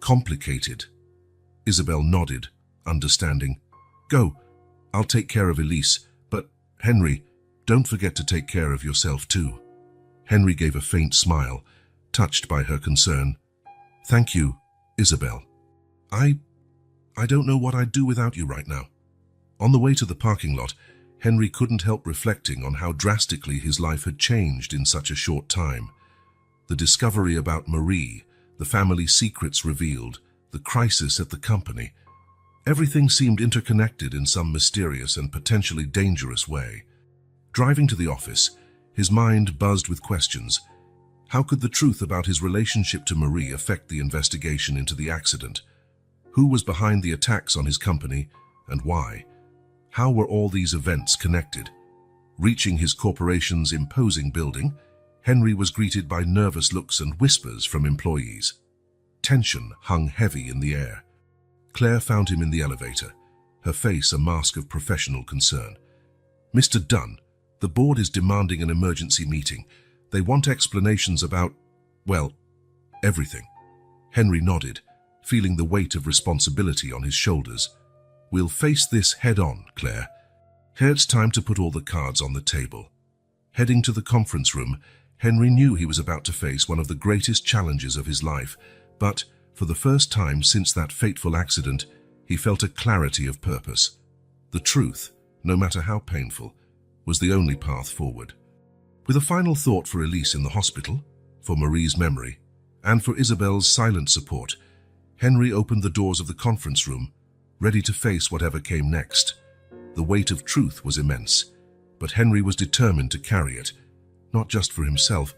complicated. Isabel nodded, understanding. Go. I'll take care of Elise. But, Henry, don't forget to take care of yourself too. Henry gave a faint smile, touched by her concern. Thank you, Isabel. I don't know what I'd do without you right now. On the way to the parking lot, Henry couldn't help reflecting on how drastically his life had changed in such a short time. The discovery about Marie, the family secrets revealed, the crisis at the company. Everything seemed interconnected in some mysterious and potentially dangerous way. Driving to the office, his mind buzzed with questions. How could the truth about his relationship to Marie affect the investigation into the accident? Who was behind the attacks on his company, and why? How were all these events connected? Reaching his corporation's imposing building, Henry was greeted by nervous looks and whispers from employees. Tension hung heavy in the air. Claire found him in the elevator, her face a mask of professional concern. Mr. Dunn, the board is demanding an emergency meeting. They want explanations about, well, everything. Henry nodded, feeling the weight of responsibility on his shoulders. We'll face this head-on, Claire. It's time to put all the cards on the table. Heading to the conference room, Henry knew he was about to face one of the greatest challenges of his life, but for the first time since that fateful accident, he felt a clarity of purpose. The truth, no matter how painful, was the only path forward. With a final thought for Elise in the hospital, for Marie's memory, and for Isabel's silent support, Henry opened the doors of the conference room, ready to face whatever came next. The weight of truth was immense, but Henry was determined to carry it, not just for himself,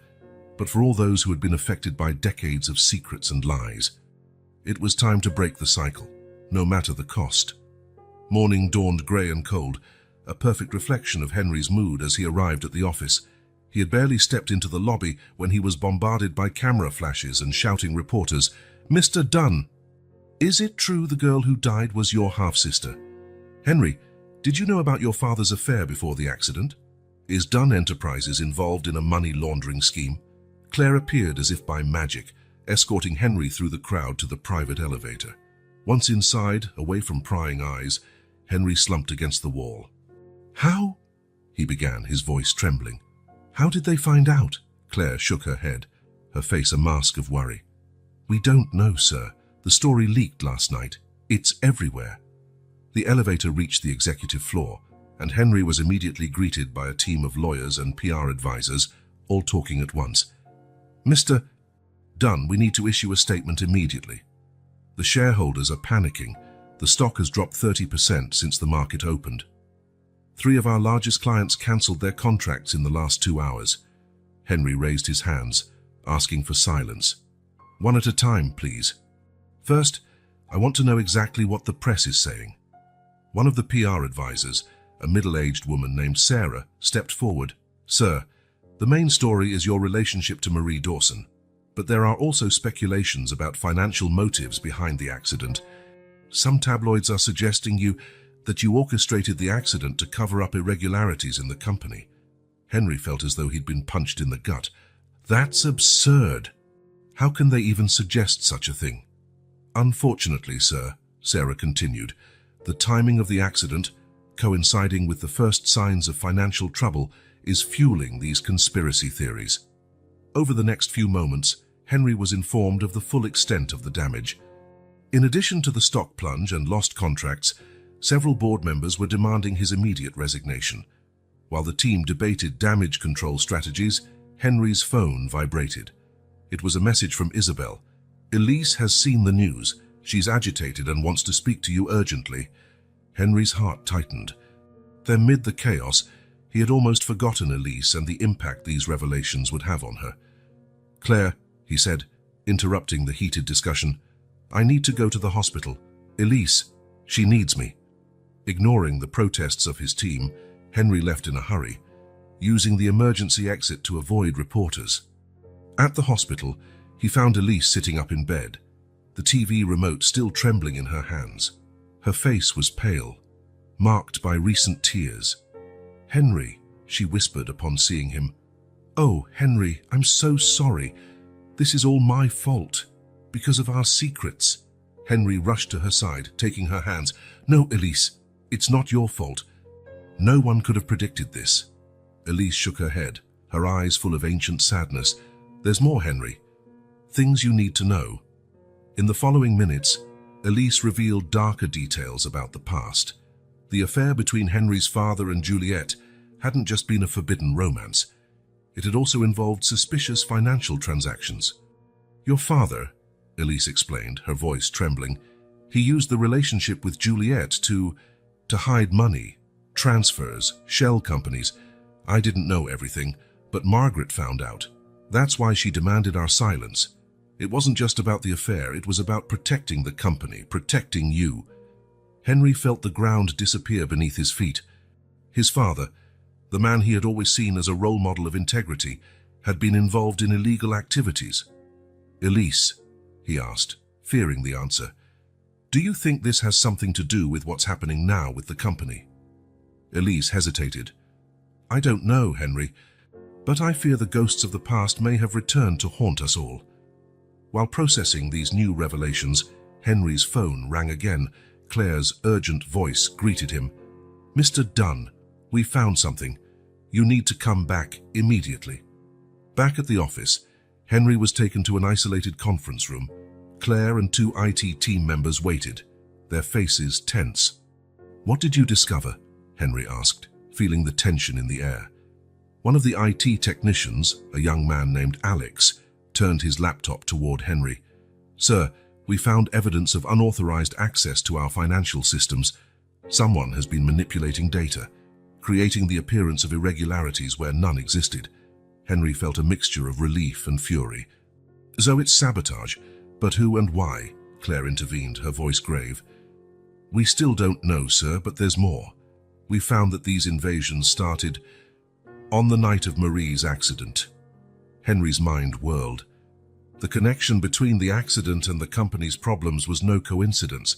but for all those who had been affected by decades of secrets and lies. It was time to break the cycle, no matter the cost. Morning dawned grey and cold, a perfect reflection of Henry's mood as he arrived at the office. He had barely stepped into the lobby when he was bombarded by camera flashes and shouting reporters. Mr. Dunn, is it true the girl who died was your half-sister? Henry, did you know about your father's affair before the accident? Is Dunn Enterprises involved in a money laundering scheme? Claire appeared as if by magic, escorting Henry through the crowd to the private elevator. Once inside, away from prying eyes, Henry slumped against the wall. How? He began, his voice trembling. How did they find out? Claire shook her head, her face a mask of worry. We don't know, sir. The story leaked last night. It's everywhere. The elevator reached the executive floor, and Henry was immediately greeted by a team of lawyers and PR advisors, all talking at once. Mr. Dunn, we need to issue a statement immediately. The shareholders are panicking. The stock has dropped 30% since the market opened. 3 of our largest clients cancelled their contracts in the last 2 hours. Henry raised his hands, asking for silence. One at a time, please. First, I want to know exactly what the press is saying. One of the PR advisors, a middle-aged woman named Sarah, stepped forward. Sir, the main story is your relationship to Marie Dawson. But there are also speculations about financial motives behind the accident. Some tabloids are suggesting that you orchestrated the accident to cover up irregularities in the company. Henry felt as though he'd been punched in the gut. That's absurd. How can they even suggest such a thing? Unfortunately, sir, Sarah continued, the timing of the accident, coinciding with the first signs of financial trouble, is fueling these conspiracy theories. Over the next few moments, Henry was informed of the full extent of the damage. In addition to the stock plunge and lost contracts, several board members were demanding his immediate resignation. While the team debated damage control strategies, Henry's phone vibrated. It was a message from Isabel. Elise has seen the news. She's agitated and wants to speak to you urgently. Henry's heart tightened. Then, amid the chaos, he had almost forgotten Elise and the impact these revelations would have on her. Claire, he said, interrupting the heated discussion, I need to go to the hospital. Elise, she needs me. Ignoring the protests of his team, Henry left in a hurry, using the emergency exit to avoid reporters. At the hospital, he found Elise sitting up in bed, the TV remote still trembling in her hands. Her face was pale, marked by recent tears. Henry, she whispered upon seeing him. Oh, Henry, I'm so sorry. This is all my fault, because of our secrets. Henry rushed to her side, taking her hands. No, Elise, it's not your fault. No one could have predicted this. Elise shook her head, her eyes full of ancient sadness. There's more, Henry. Things you need to know. In the following minutes, Elise revealed darker details about the past. The affair between Henry's father and Juliet hadn't just been a forbidden romance. It had also involved suspicious financial transactions. Your father, Elise explained, her voice trembling, he used the relationship with Juliet to hide money, transfers, shell companies. I didn't know everything, but Margaret found out. That's why she demanded our silence. It wasn't just about the affair, it was about protecting the company, protecting you. Henry felt the ground disappear beneath his feet. His father, the man he had always seen as a role model of integrity, had been involved in illegal activities. Elise, he asked, fearing the answer, do you think this has something to do with what's happening now with the company? Elise hesitated. I don't know, Henry, but I fear the ghosts of the past may have returned to haunt us all. While processing these new revelations, Henry's phone rang again. Claire's urgent voice greeted him. Mr. Dunn, we found something. You need to come back immediately. Back at the office, Henry was taken to an isolated conference room. Claire and two IT team members waited, their faces tense. What did you discover? Henry asked, feeling the tension in the air. One of the IT technicians, a young man named Alex, turned his laptop toward Henry. Sir, we found evidence of unauthorized access to our financial systems. Someone has been manipulating data, creating the appearance of irregularities where none existed. Henry felt a mixture of relief and fury. So it's sabotage, but who and why? Claire intervened, her voice grave. We still don't know, sir, but there's more. We found that these invasions started on the night of Marie's accident. Henry's mind whirled. The connection between the accident and the company's problems was no coincidence.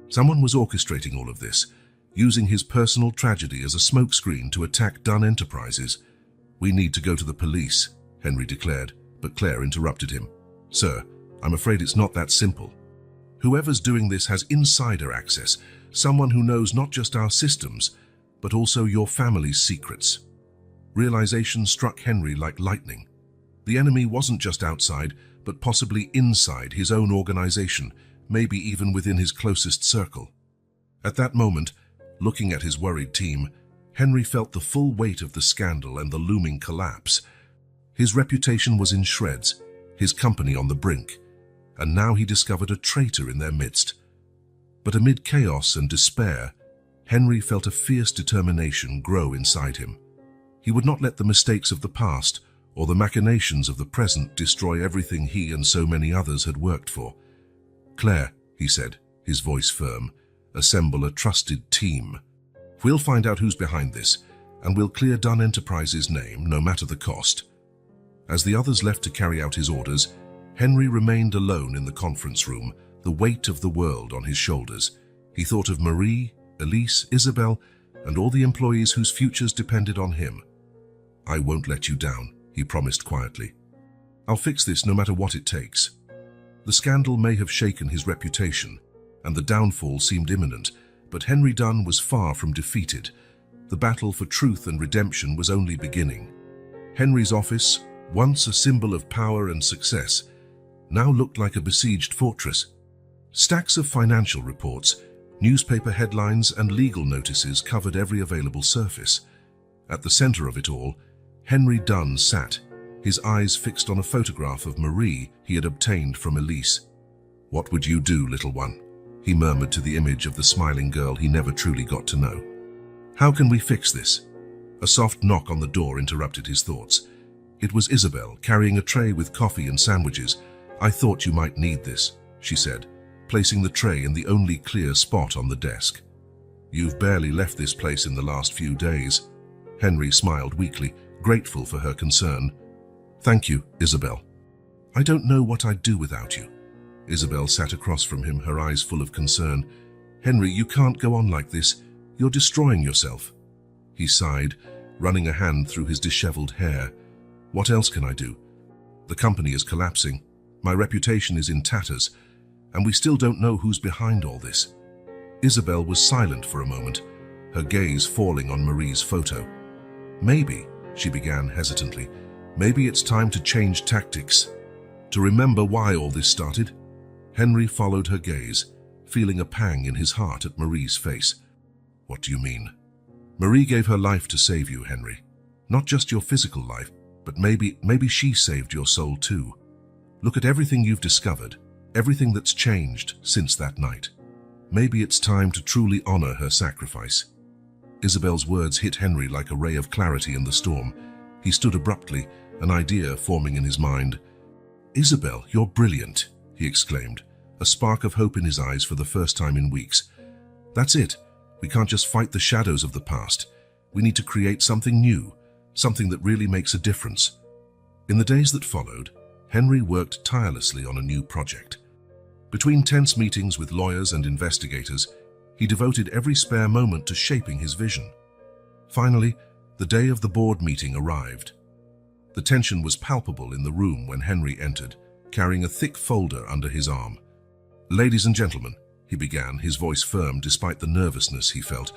Someone was orchestrating all of this, using his personal tragedy as a smokescreen to attack Dunn Enterprises. We need to go to the police, Henry declared, but Claire interrupted him. Sir, I'm afraid it's not that simple. Whoever's doing this has insider access, someone who knows not just our systems, but also your family's secrets. Realization struck Henry like lightning. The enemy wasn't just outside, but possibly inside his own organization, maybe even within his closest circle. At that moment, looking at his worried team, Henry felt the full weight of the scandal and the looming collapse. His reputation was in shreds, his company on the brink, and now he discovered a traitor in their midst. But amid chaos and despair, Henry felt a fierce determination grow inside him. He would not let the mistakes of the past or the machinations of the present destroy everything he and so many others had worked for. Claire, he said, his voice firm, assemble a trusted team. We'll find out who's behind this, and we'll clear Dunn Enterprises' name, no matter the cost. As the others left to carry out his orders, Henry remained alone in the conference room, the weight of the world on his shoulders. He thought of Marie, Elise, Isabel, and all the employees whose futures depended on him. "I won't let you down," he promised quietly. "I'll fix this no matter what it takes." The scandal may have shaken his reputation, and the downfall seemed imminent, but Henry Dunn was far from defeated. The battle for truth and redemption was only beginning. Henry's office, once a symbol of power and success, now looked like a besieged fortress. Stacks of financial reports, newspaper headlines, and legal notices covered every available surface. At the center of it all, Henry Dunn sat, his eyes fixed on a photograph of Marie he had obtained from Elise. "What would you do, little one?" he murmured to the image of the smiling girl he never truly got to know. "How can we fix this?" A soft knock on the door interrupted his thoughts. It was Isabel, carrying a tray with coffee and sandwiches. "I thought you might need this," she said, placing the tray in the only clear spot on the desk. "You've barely left this place in the last few days." Henry smiled weakly, grateful for her concern. "Thank you, Isabel." "I don't know what I'd do without you." Isabel sat across from him, her eyes full of concern. "Henry, you can't go on like this. You're destroying yourself." He sighed, running a hand through his disheveled hair. "What else can I do? The company is collapsing. My reputation is in tatters, and we still don't know who's behind all this." Isabel was silent for a moment, her gaze falling on Marie's photo. "Maybe," she began hesitantly, "maybe it's time to change tactics, to remember why all this started." Henry followed her gaze, feeling a pang in his heart at Marie's face. "What do you mean?" "Marie gave her life to save you, Henry. Not just your physical life, but maybe she saved your soul too. Look at everything you've discovered, everything that's changed since that night. Maybe it's time to truly honor her sacrifice." Isabel's words hit Henry like a ray of clarity in the storm. He stood abruptly, an idea forming in his mind. "Isabel, you're brilliant," he exclaimed, a spark of hope in his eyes for the first time in weeks. "That's it. We can't just fight the shadows of the past. We need to create something new, something that really makes a difference." In the days that followed, Henry worked tirelessly on a new project. Between tense meetings with lawyers and investigators, he devoted every spare moment to shaping his vision. Finally, the day of the board meeting arrived. The tension was palpable in the room when Henry entered, carrying a thick folder under his arm. "Ladies and gentlemen," he began, his voice firm despite the nervousness he felt,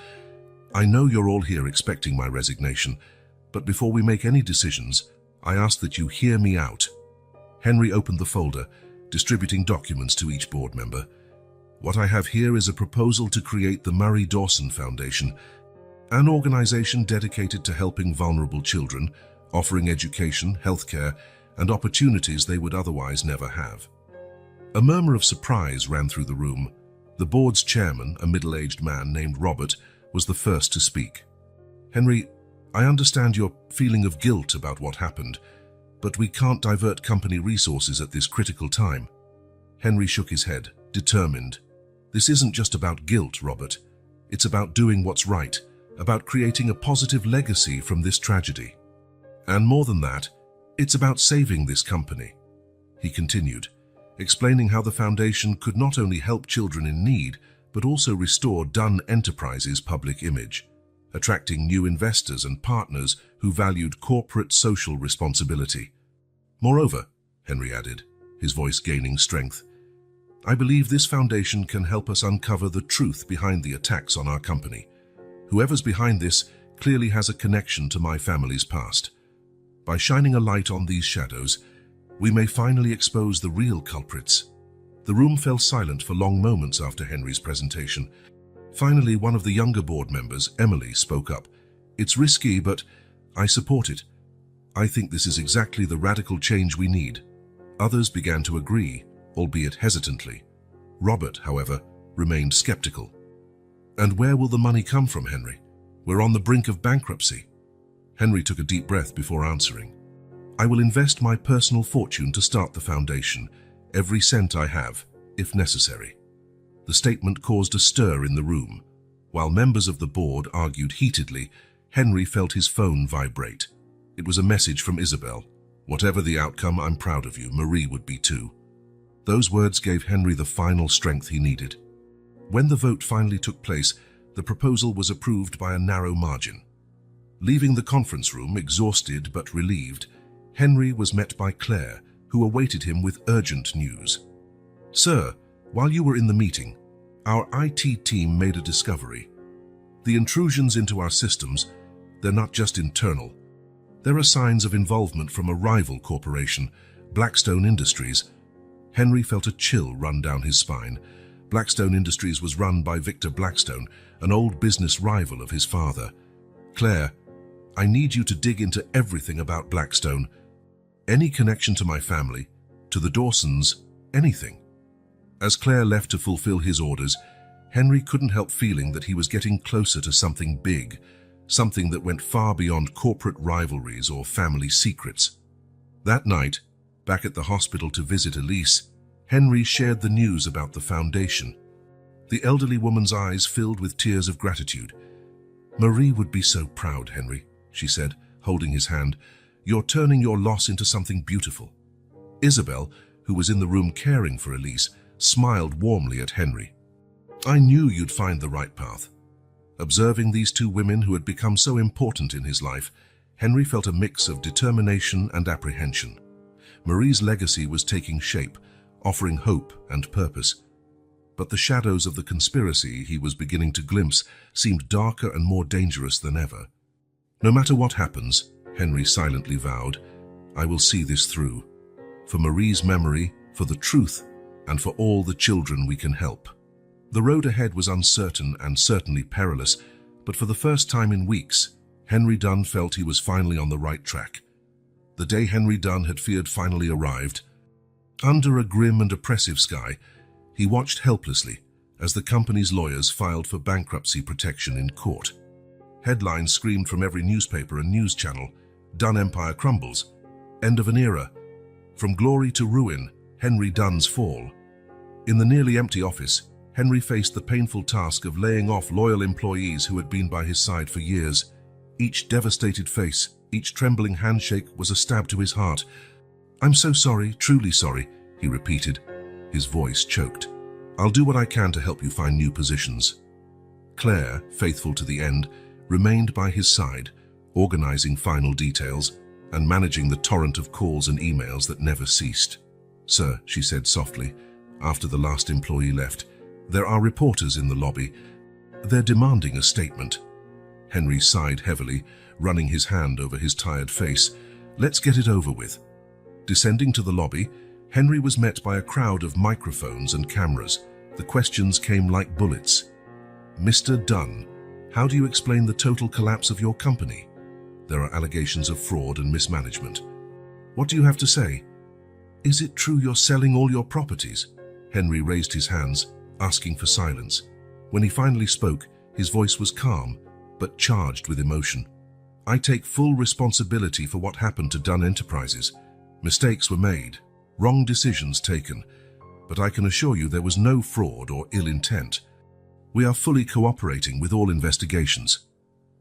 "I know you're all here expecting my resignation, but before we make any decisions, I ask that you hear me out." Henry opened the folder, distributing documents to each board member. "What I have here is a proposal to create the Murray Dawson Foundation, an organization dedicated to helping vulnerable children, offering education, healthcare, and opportunities they would otherwise never have." A murmur of surprise ran through the room. The board's chairman, a middle-aged man named Robert, was the first to speak. "Henry, I understand your feeling of guilt about what happened, but we can't divert company resources at this critical time." Henry shook his head, determined. "This isn't just about guilt, Robert. It's about doing what's right, about creating a positive legacy from this tragedy. And more than that, it's about saving this company." He continued, explaining how the foundation could not only help children in need, but also restore Dunn Enterprises' public image, attracting new investors and partners who valued corporate social responsibility. "Moreover," Henry added, his voice gaining strength, "I believe this foundation can help us uncover the truth behind the attacks on our company. Whoever's behind this clearly has a connection to my family's past. By shining a light on these shadows, we may finally expose the real culprits." The room fell silent for long moments after Henry's presentation. Finally, one of the younger board members, Emily, spoke up. "It's risky, but I support it. I think this is exactly the radical change we need." Others began to agree, albeit hesitantly. Robert, however, remained skeptical. "And where will the money come from, Henry? We're on the brink of bankruptcy." Henry took a deep breath before answering. "I will invest my personal fortune to start the foundation, every cent I have, if necessary." The statement caused a stir in the room. While members of the board argued heatedly, Henry felt his phone vibrate. It was a message from Isabel. Whatever the outcome, I'm proud of you. Marie would be too. Those words gave Henry the final strength he needed. When the vote finally took place, the proposal was approved by a narrow margin. Leaving the conference room, exhausted but relieved, Henry was met by Claire, who awaited him with urgent news. "Sir, while you were in the meeting, our IT team made a discovery. The intrusions into our systems, they're not just internal. There are signs of involvement from a rival corporation, Blackstone Industries." Henry felt a chill run down his spine. Blackstone Industries was run by Victor Blackstone, an old business rival of his father. "Claire, I need you to dig into everything about Blackstone. Any connection to my family, to the Dawsons, anything." As Claire left to fulfill his orders, Henry couldn't help feeling that he was getting closer to something big, something that went far beyond corporate rivalries or family secrets. That night, back at the hospital to visit Elise, Henry shared the news about the foundation. The elderly woman's eyes filled with tears of gratitude. "Marie would be so proud, Henry," she said, holding his hand. "You're turning your loss into something beautiful." Isabel, who was in the room caring for Elise, smiled warmly at Henry. "I knew you'd find the right path." Observing these two women who had become so important in his life, Henry felt a mix of determination and apprehension. Marie's legacy was taking shape, offering hope and purpose. But the shadows of the conspiracy he was beginning to glimpse seemed darker and more dangerous than ever. "No matter what happens," Henry silently vowed, "I will see this through. For Marie's memory, for the truth, and for all the children we can help." The road ahead was uncertain and certainly perilous, but for the first time in weeks, Henry Dunn felt he was finally on the right track. The day Henry Dunn had feared finally arrived. Under a grim and oppressive sky, he watched helplessly as the company's lawyers filed for bankruptcy protection in court. Headlines screamed from every newspaper and news channel: "Dunn Empire crumbles. End of an era. From glory to ruin, Henry Dunn's fall." In the nearly empty office, Henry faced the painful task of laying off loyal employees who had been by his side for years. Each devastated face, each trembling handshake was a stab to his heart. "I'm so sorry, truly sorry," he repeated, his voice choked. "I'll do what I can to help you find new positions." Claire, faithful to the end, remained by his side, organizing final details and managing the torrent of calls and emails that never ceased. "Sir," she said softly, after the last employee left, "there are reporters in the lobby. They're demanding a statement." Henry sighed heavily, running his hand over his tired face. "Let's get it over with." Descending to the lobby, Henry was met by a crowd of microphones and cameras. The questions came like bullets. "Mr. Dunn, how do you explain the total collapse of your company? There are allegations of fraud and mismanagement. What do you have to say? Is it true you're selling all your properties?" Henry raised his hands, asking for silence. When he finally spoke, his voice was calm, but charged with emotion. "I take full responsibility for what happened to Dunn Enterprises. Mistakes were made, wrong decisions taken, but I can assure you there was no fraud or ill intent. We are fully cooperating with all investigations."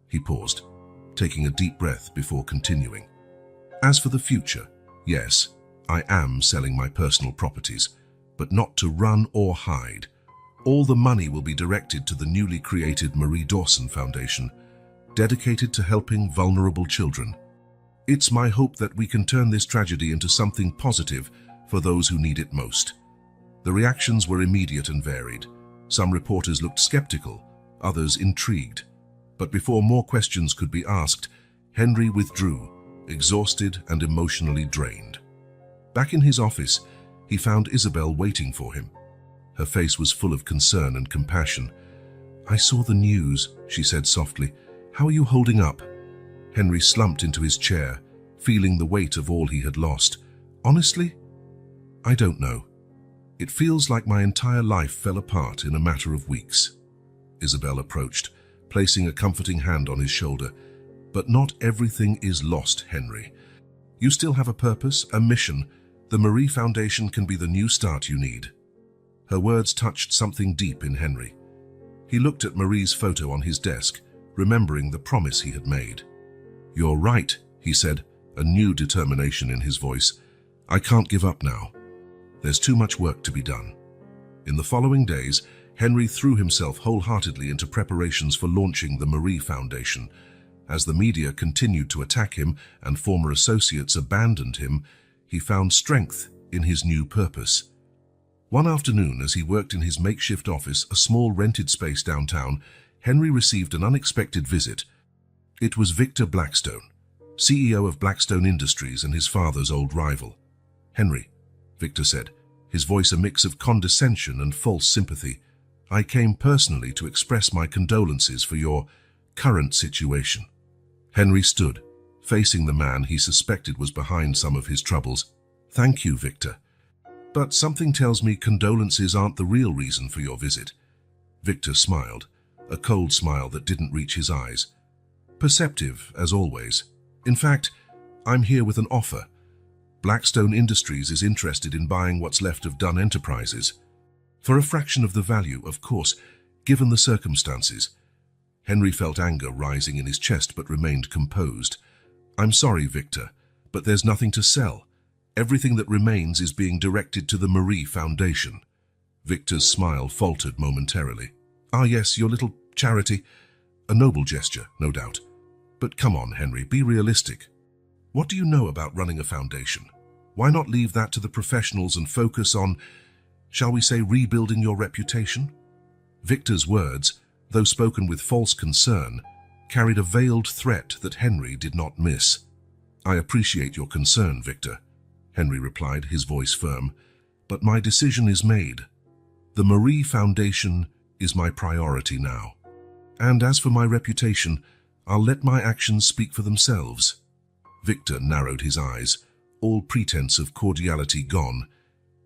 He paused, taking a deep breath before continuing. "As for the future, yes, I am selling my personal properties, but not to run or hide. All the money will be directed to the newly created Marie Dawson Foundation, dedicated to helping vulnerable children. It's my hope that we can turn this tragedy into something positive for those who need it most." The reactions were immediate and varied. Some reporters looked skeptical, others intrigued. But before more questions could be asked, Henry withdrew, exhausted and emotionally drained. Back in his office, he found Isabel waiting for him. Her face was full of concern and compassion. "I saw the news," she said softly. "How are you holding up?" Henry slumped into his chair, feeling the weight of all he had lost. "Honestly, I don't know. It feels like my entire life fell apart in a matter of weeks." Isabel approached, placing a comforting hand on his shoulder. "But not everything is lost, Henry. You still have a purpose, a mission. The Marie Foundation can be the new start you need." Her words touched something deep in Henry. He looked at Marie's photo on his desk, remembering the promise he had made. "You're right," he said, a new determination in his voice. "I can't give up now. There's too much work to be done." In the following days, Henry threw himself wholeheartedly into preparations for launching the Marie Foundation. As the media continued to attack him and former associates abandoned him, he found strength in his new purpose. One afternoon, as he worked in his makeshift office, a small rented space downtown, Henry received an unexpected visit. It was Victor Blackstone, CEO of Blackstone Industries and his father's old rival. "Henry," Victor said, his voice a mix of condescension and false sympathy, "I came personally to express my condolences for your current situation." Henry stood, facing the man he suspected was behind some of his troubles. "Thank you, Victor. But something tells me condolences aren't the real reason for your visit." Victor smiled, a cold smile that didn't reach his eyes. "Perceptive, as always. In fact, I'm here with an offer. Blackstone Industries is interested in buying what's left of Dunn Enterprises. For a fraction of the value, of course, given the circumstances." Henry felt anger rising in his chest but remained composed. "I'm sorry, Victor, but there's nothing to sell. Everything that remains is being directed to the Marie Foundation." Victor's smile faltered momentarily. "Ah yes, your little charity. A noble gesture, no doubt. But come on, Henry, be realistic. What do you know about running a foundation? Why not leave that to the professionals and focus on, shall we say, rebuilding your reputation?" Victor's words, though spoken with false concern, carried a veiled threat that Henry did not miss. "I appreciate your concern, Victor," Henry replied, his voice firm, "but my decision is made. The Marie Foundation is my priority now. And as for my reputation, I'll let my actions speak for themselves." Victor narrowed his eyes, all pretense of cordiality gone.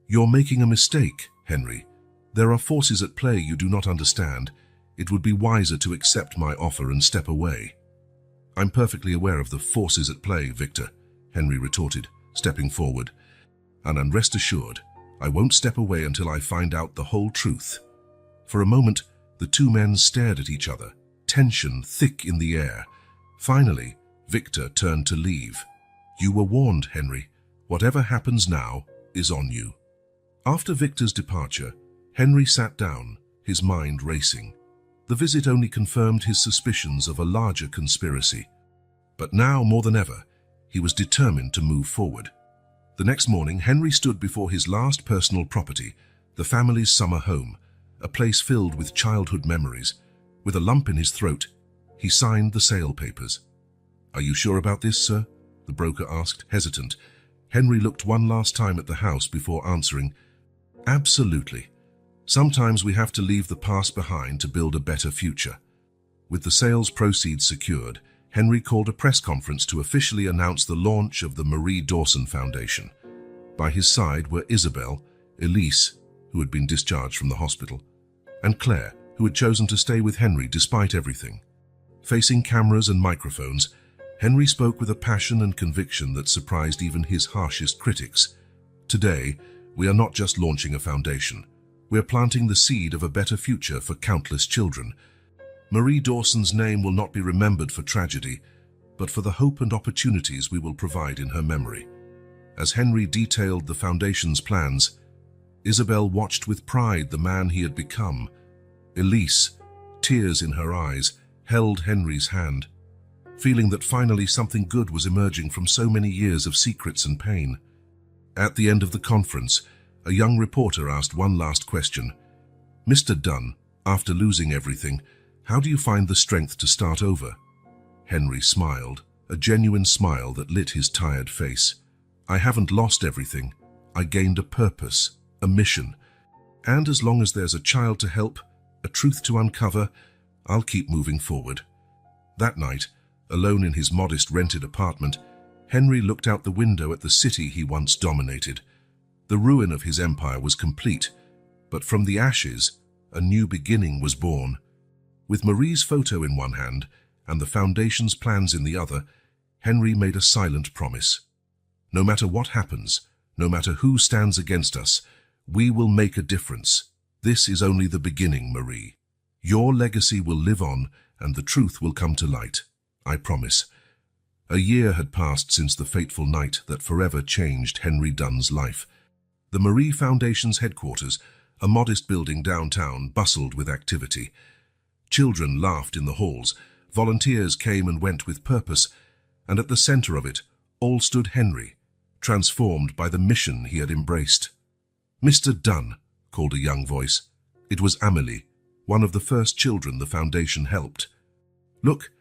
"You're making a mistake, Henry. There are forces at play you do not understand. It would be wiser to accept my offer and step away." "I'm perfectly aware of the forces at play, Victor," Henry retorted, stepping forward. "And rest assured, I won't step away until I find out the whole truth." For a moment, the two men stared at each other, tension thick in the air. Finally, Victor turned to leave. "You were warned, Henry. Whatever happens now is on you." After Victor's departure, Henry sat down, his mind racing. The visit only confirmed his suspicions of a larger conspiracy. But now, more than ever, he was determined to move forward. The next morning, Henry stood before his last personal property, the family's summer home, a place filled with childhood memories. With a lump in his throat, he signed the sale papers. "Are you sure about this, sir?" the broker asked, hesitant. Henry looked one last time at the house before answering, "Absolutely. Sometimes we have to leave the past behind to build a better future." With the sales proceeds secured, Henry called a press conference to officially announce the launch of the Marie Dawson Foundation. By his side were Isabel, Elise, who had been discharged from the hospital, and Claire, who had chosen to stay with Henry despite everything. Facing cameras and microphones, Henry spoke with a passion and conviction that surprised even his harshest critics. "Today, we are not just launching a foundation. We're planting the seed of a better future for countless children. Marie Dawson's name will not be remembered for tragedy, but for the hope and opportunities we will provide in her memory." As Henry detailed the foundation's plans, Isabel watched with pride the man he had become. Elise, tears in her eyes, held Henry's hand, feeling that finally something good was emerging from so many years of secrets and pain. At the end of the conference, a young reporter asked one last question. "Mr. Dunn, after losing everything, how do you find the strength to start over?" Henry smiled, a genuine smile that lit his tired face. "I haven't lost everything. I gained a purpose, a mission. And as long as there's a child to help, a truth to uncover, I'll keep moving forward." That night, alone in his modest rented apartment, Henry looked out the window at the city he once dominated. The ruin of his empire was complete, but from the ashes, a new beginning was born. With Marie's photo in one hand and the foundation's plans in the other, Henry made a silent promise. "No matter what happens, no matter who stands against us, we will make a difference. This is only the beginning, Marie. Your legacy will live on and the truth will come to light. I promise." A year had passed since the fateful night that forever changed Henry Dunn's life. The Marie Foundation's headquarters, a modest building downtown, bustled with activity. Children laughed in the halls, volunteers came and went with purpose, and at the center of it all stood Henry, transformed by the mission he had embraced. "Mr. Dunn," called a young voice. It was Amélie, one of the first children the foundation helped. "Look,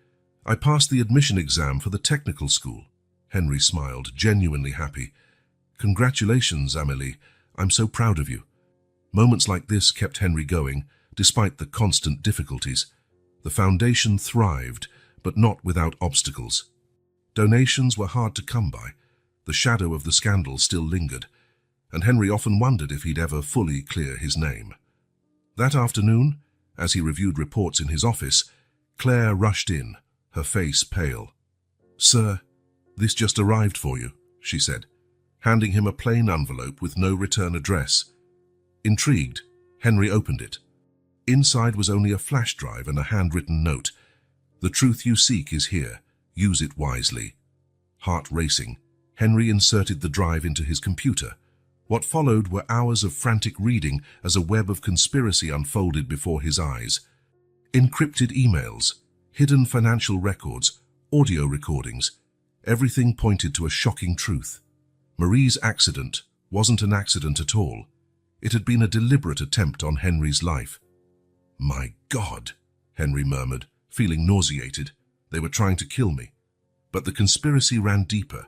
I passed the admission exam for the technical school." Henry smiled, genuinely happy. "Congratulations, Amélie. I'm so proud of you." Moments like this kept Henry going, despite the constant difficulties. The foundation thrived, but not without obstacles. Donations were hard to come by. The shadow of the scandal still lingered, and Henry often wondered if he'd ever fully clear his name. That afternoon, as he reviewed reports in his office, Claire rushed in, her face pale. "Sir, this just arrived for you," she said, handing him a plain envelope with no return address. Intrigued, Henry opened it. Inside was only a flash drive and a handwritten note. "The truth you seek is here. Use it wisely." Heart racing, Henry inserted the drive into his computer. What followed were hours of frantic reading as a web of conspiracy unfolded before his eyes. Encrypted emails, hidden financial records, audio recordings. Everything pointed to a shocking truth. Marie's accident wasn't an accident at all. It had been a deliberate attempt on Henry's life. "My God," Henry murmured, feeling nauseated. "They were trying to kill me." But the conspiracy ran deeper.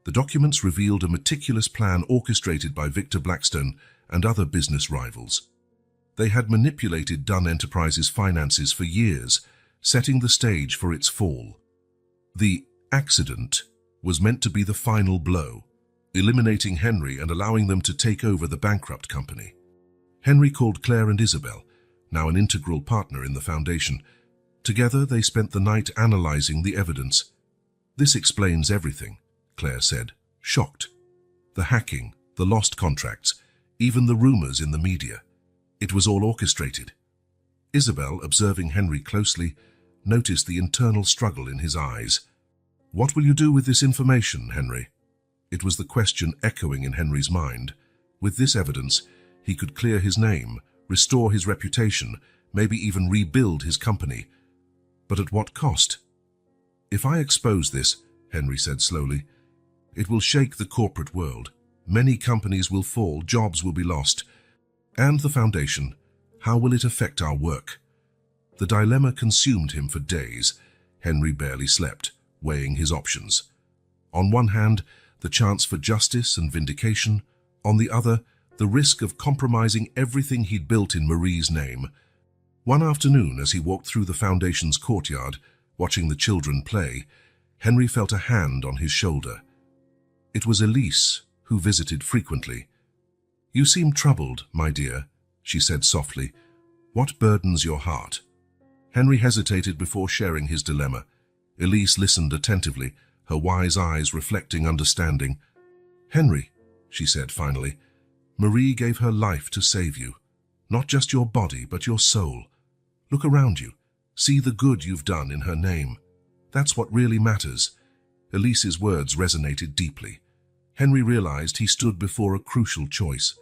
The documents revealed a meticulous plan orchestrated by Victor Blackstone and other business rivals. They had manipulated Dunn Enterprises' finances for years, setting the stage for its fall. The accident was meant to be the final blow, eliminating Henry and allowing them to take over the bankrupt company. Henry called Claire and Isabel, now an integral partner in the foundation. Together they spent the night analyzing the evidence. "This explains everything," Claire said, shocked. "The hacking, the lost contracts, even the rumors in the media. It was all orchestrated." Isabel, observing Henry closely, noticed the internal struggle in his eyes. "What will you do with this information, Henry?" It was the question echoing in Henry's mind. With this evidence, he could clear his name, restore his reputation, maybe even rebuild his company. But at what cost? "If I expose this," Henry said slowly, "it will shake the corporate world. Many companies will fall, jobs will be lost. And the foundation, how will it affect our work?" The dilemma consumed him for days. Henry barely slept, weighing his options. On one hand, the chance for justice and vindication. On the other, the risk of compromising everything he'd built in Marie's name. One afternoon, as he walked through the foundation's courtyard, watching the children play, Henry felt a hand on his shoulder. It was Elise, who visited frequently. "You seem troubled, my dear," she said softly. "What burdens your heart?" Henry hesitated before sharing his dilemma. Elise listened attentively, her wise eyes reflecting understanding. "Henry," she said finally, "Marie gave her life to save you. Not just your body, but your soul. Look around you. See the good you've done in her name. That's what really matters." Elise's words resonated deeply. Henry realized he stood before a crucial choice: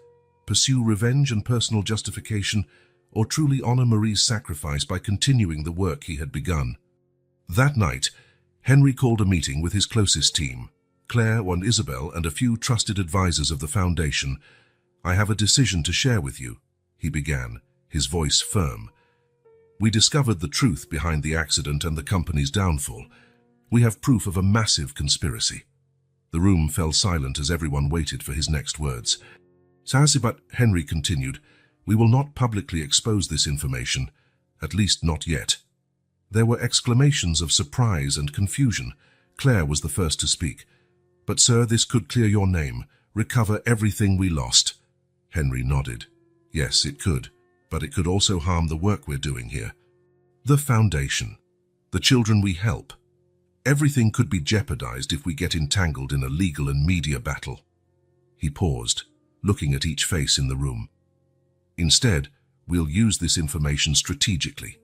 pursue revenge and personal justification, or truly honor Marie's sacrifice by continuing the work he had begun. That night, Henry called a meeting with his closest team, Claire and Isabel and a few trusted advisors of the foundation. "I have a decision to share with you," he began, his voice firm. "We discovered the truth behind the accident and the company's downfall. We have proof of a massive conspiracy." The room fell silent as everyone waited for his next words. But Henry continued, "We will not publicly expose this information, at least not yet." There were exclamations of surprise and confusion. Claire was the first to speak. "But sir, this could clear your name, recover everything we lost." Henry nodded. "Yes, it could, but it could also harm the work we're doing here. The foundation, the children we help. Everything could be jeopardized if we get entangled in a legal and media battle." He paused, looking at each face in the room. "Instead, we'll use this information strategically.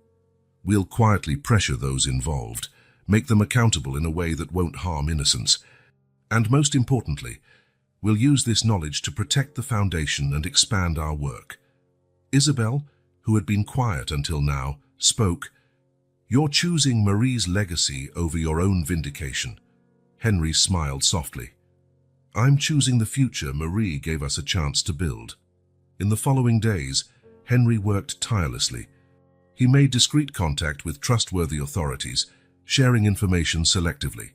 We'll quietly pressure those involved, make them accountable in a way that won't harm innocents. And most importantly, we'll use this knowledge to protect the foundation and expand our work. Isabel, who had been quiet until now, spoke. "You're choosing Marie's legacy over your own vindication." Henry smiled softly. "I'm choosing the future Marie gave us a chance to build." In the following days, Henry worked tirelessly. He made discreet contact with trustworthy authorities, sharing information selectively.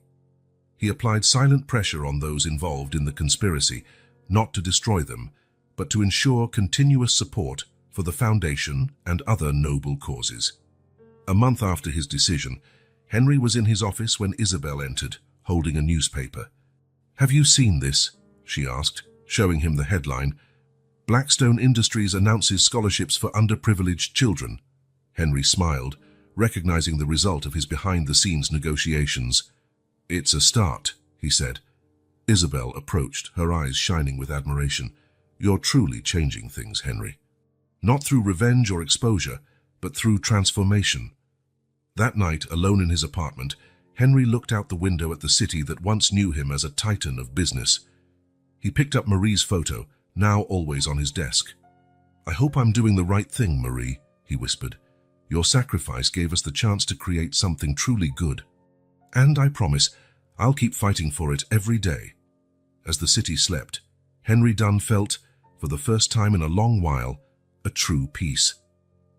He applied silent pressure on those involved in the conspiracy, not to destroy them, but to ensure continuous support for the foundation and other noble causes. A month after his decision, Henry was in his office when Isabel entered, holding a newspaper. "Have you seen this?" she asked, showing him the headline. "Blackstone Industries announces scholarships for underprivileged children." Henry smiled, recognizing the result of his behind-the-scenes negotiations. "It's a start," he said. Isabel approached, her eyes shining with admiration. "You're truly changing things, Henry. Not through revenge or exposure, but through transformation." That night, alone in his apartment, Henry looked out the window at the city that once knew him as a titan of business. He picked up Marie's photo, now always on his desk. "I hope I'm doing the right thing, Marie," he whispered. "Your sacrifice gave us the chance to create something truly good. And I promise, I'll keep fighting for it every day." As the city slept, Henry Dunn felt, for the first time in a long while, a true peace.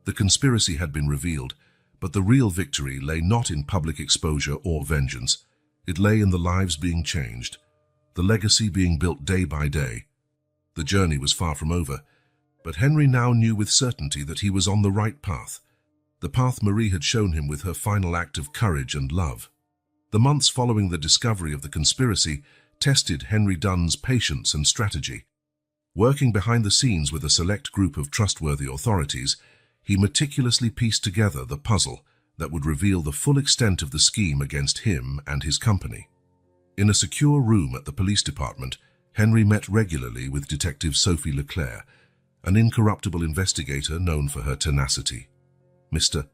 The conspiracy had been revealed, but the real victory lay not in public exposure or vengeance. It lay in the lives being changed, the legacy being built day by day. The journey was far from over, but Henry now knew with certainty that he was on the right path, the path Marie had shown him with her final act of courage and love. The months following the discovery of the conspiracy tested Henry Dunn's patience and strategy. Working behind the scenes with a select group of trustworthy authorities, he meticulously pieced together the puzzle that would reveal the full extent of the scheme against him and his company. In a secure room at the police department, Henry met regularly with Detective Sophie Leclerc, an incorruptible investigator known for her tenacity. "Mr.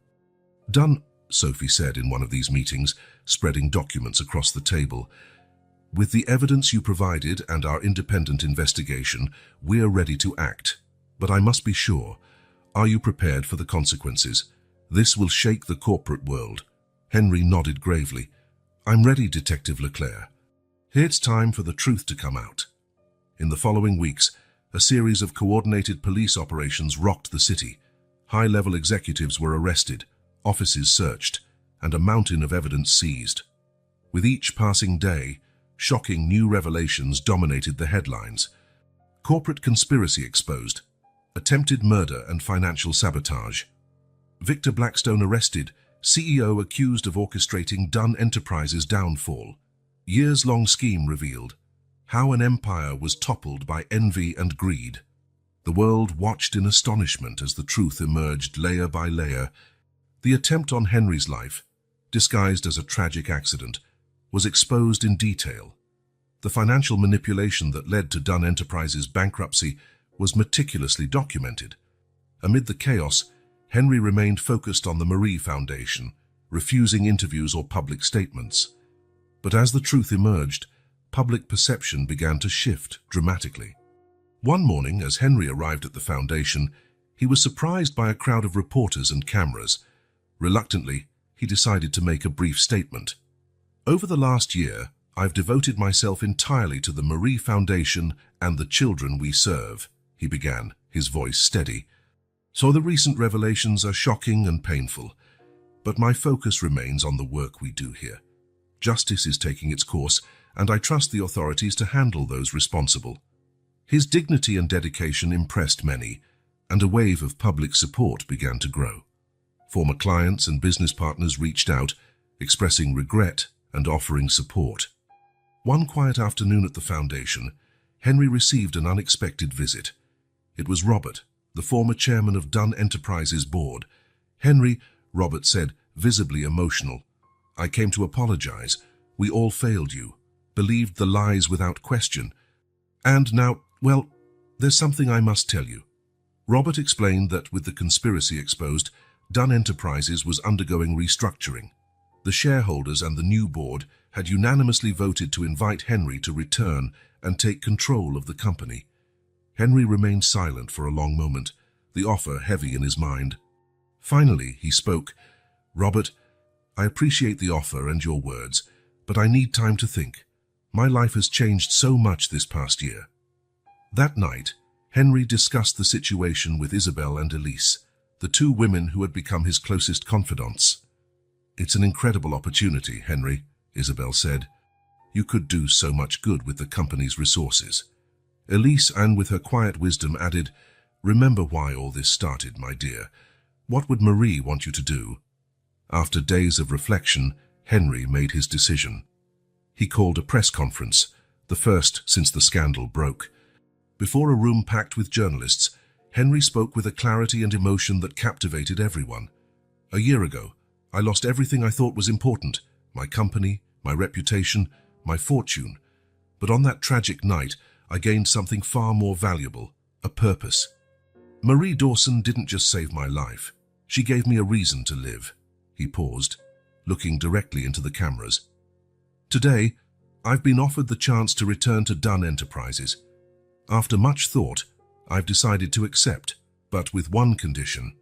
Dunn," Sophie said in one of these meetings, spreading documents across the table, "with the evidence you provided and our independent investigation, we're ready to act. But I must be sure, are you prepared for the consequences? This will shake the corporate world." Henry nodded gravely. "I'm ready, Detective Leclerc. It's time for the truth to come out." In the following weeks, a series of coordinated police operations rocked the city. High-level executives were arrested, offices searched, and a mountain of evidence seized. With each passing day, shocking new revelations dominated the headlines. Corporate conspiracy exposed, attempted murder and financial sabotage. Victor Blackstone arrested, CEO accused of orchestrating Dunn Enterprises' downfall. Years-long scheme revealed. How an empire was toppled by envy and greed. The world watched in astonishment as the truth emerged layer by layer. The attempt on Henry's life, disguised as a tragic accident, was exposed in detail. The financial manipulation that led to Dunn Enterprises' bankruptcy was meticulously documented. Amid the chaos, Henry remained focused on the Marie Foundation, refusing interviews or public statements. But as the truth emerged, public perception began to shift dramatically. One morning, as Henry arrived at the foundation, he was surprised by a crowd of reporters and cameras. Reluctantly, he decided to make a brief statement. "Over the last year, I've devoted myself entirely to the Marie Foundation and the children we serve," he began, his voice steady. "So the recent revelations are shocking and painful, but my focus remains on the work we do here. Justice is taking its course, and I trust the authorities to handle those responsible." His dignity and dedication impressed many, and a wave of public support began to grow. Former clients and business partners reached out, expressing regret and offering support. One quiet afternoon at the foundation, Henry received an unexpected visit. It was Robert, the former chairman of Dunn Enterprises board. "Henry," Robert said, visibly emotional, "I came to apologize. We all failed you, believed the lies without question. And now, well, there's something I must tell you." Robert explained that with the conspiracy exposed, Dunn Enterprises was undergoing restructuring. The shareholders and the new board had unanimously voted to invite Henry to return and take control of the company. Henry remained silent for a long moment, the offer heavy in his mind. Finally, he spoke. "Robert, I appreciate the offer and your words, but I need time to think. My life has changed so much this past year." That night, Henry discussed the situation with Isabel and Elise, the two women who had become his closest confidants. "It's an incredible opportunity, Henry," Isabel said. "You could do so much good with the company's resources." Elise, and with her quiet wisdom, added, "Remember why all this started, my dear. What would Marie want you to do?" After days of reflection, Henry made his decision. He called a press conference, the first since the scandal broke. Before a room packed with journalists, Henry spoke with a clarity and emotion that captivated everyone. "A year ago, I lost everything I thought was important, my company, my reputation, my fortune. But on that tragic night, I gained something far more valuable, a purpose. Marie Dawson didn't just save my life. She gave me a reason to live." He paused, looking directly into the cameras. "Today, I've been offered the chance to return to Dunn Enterprises. After much thought, I've decided to accept, but with one condition.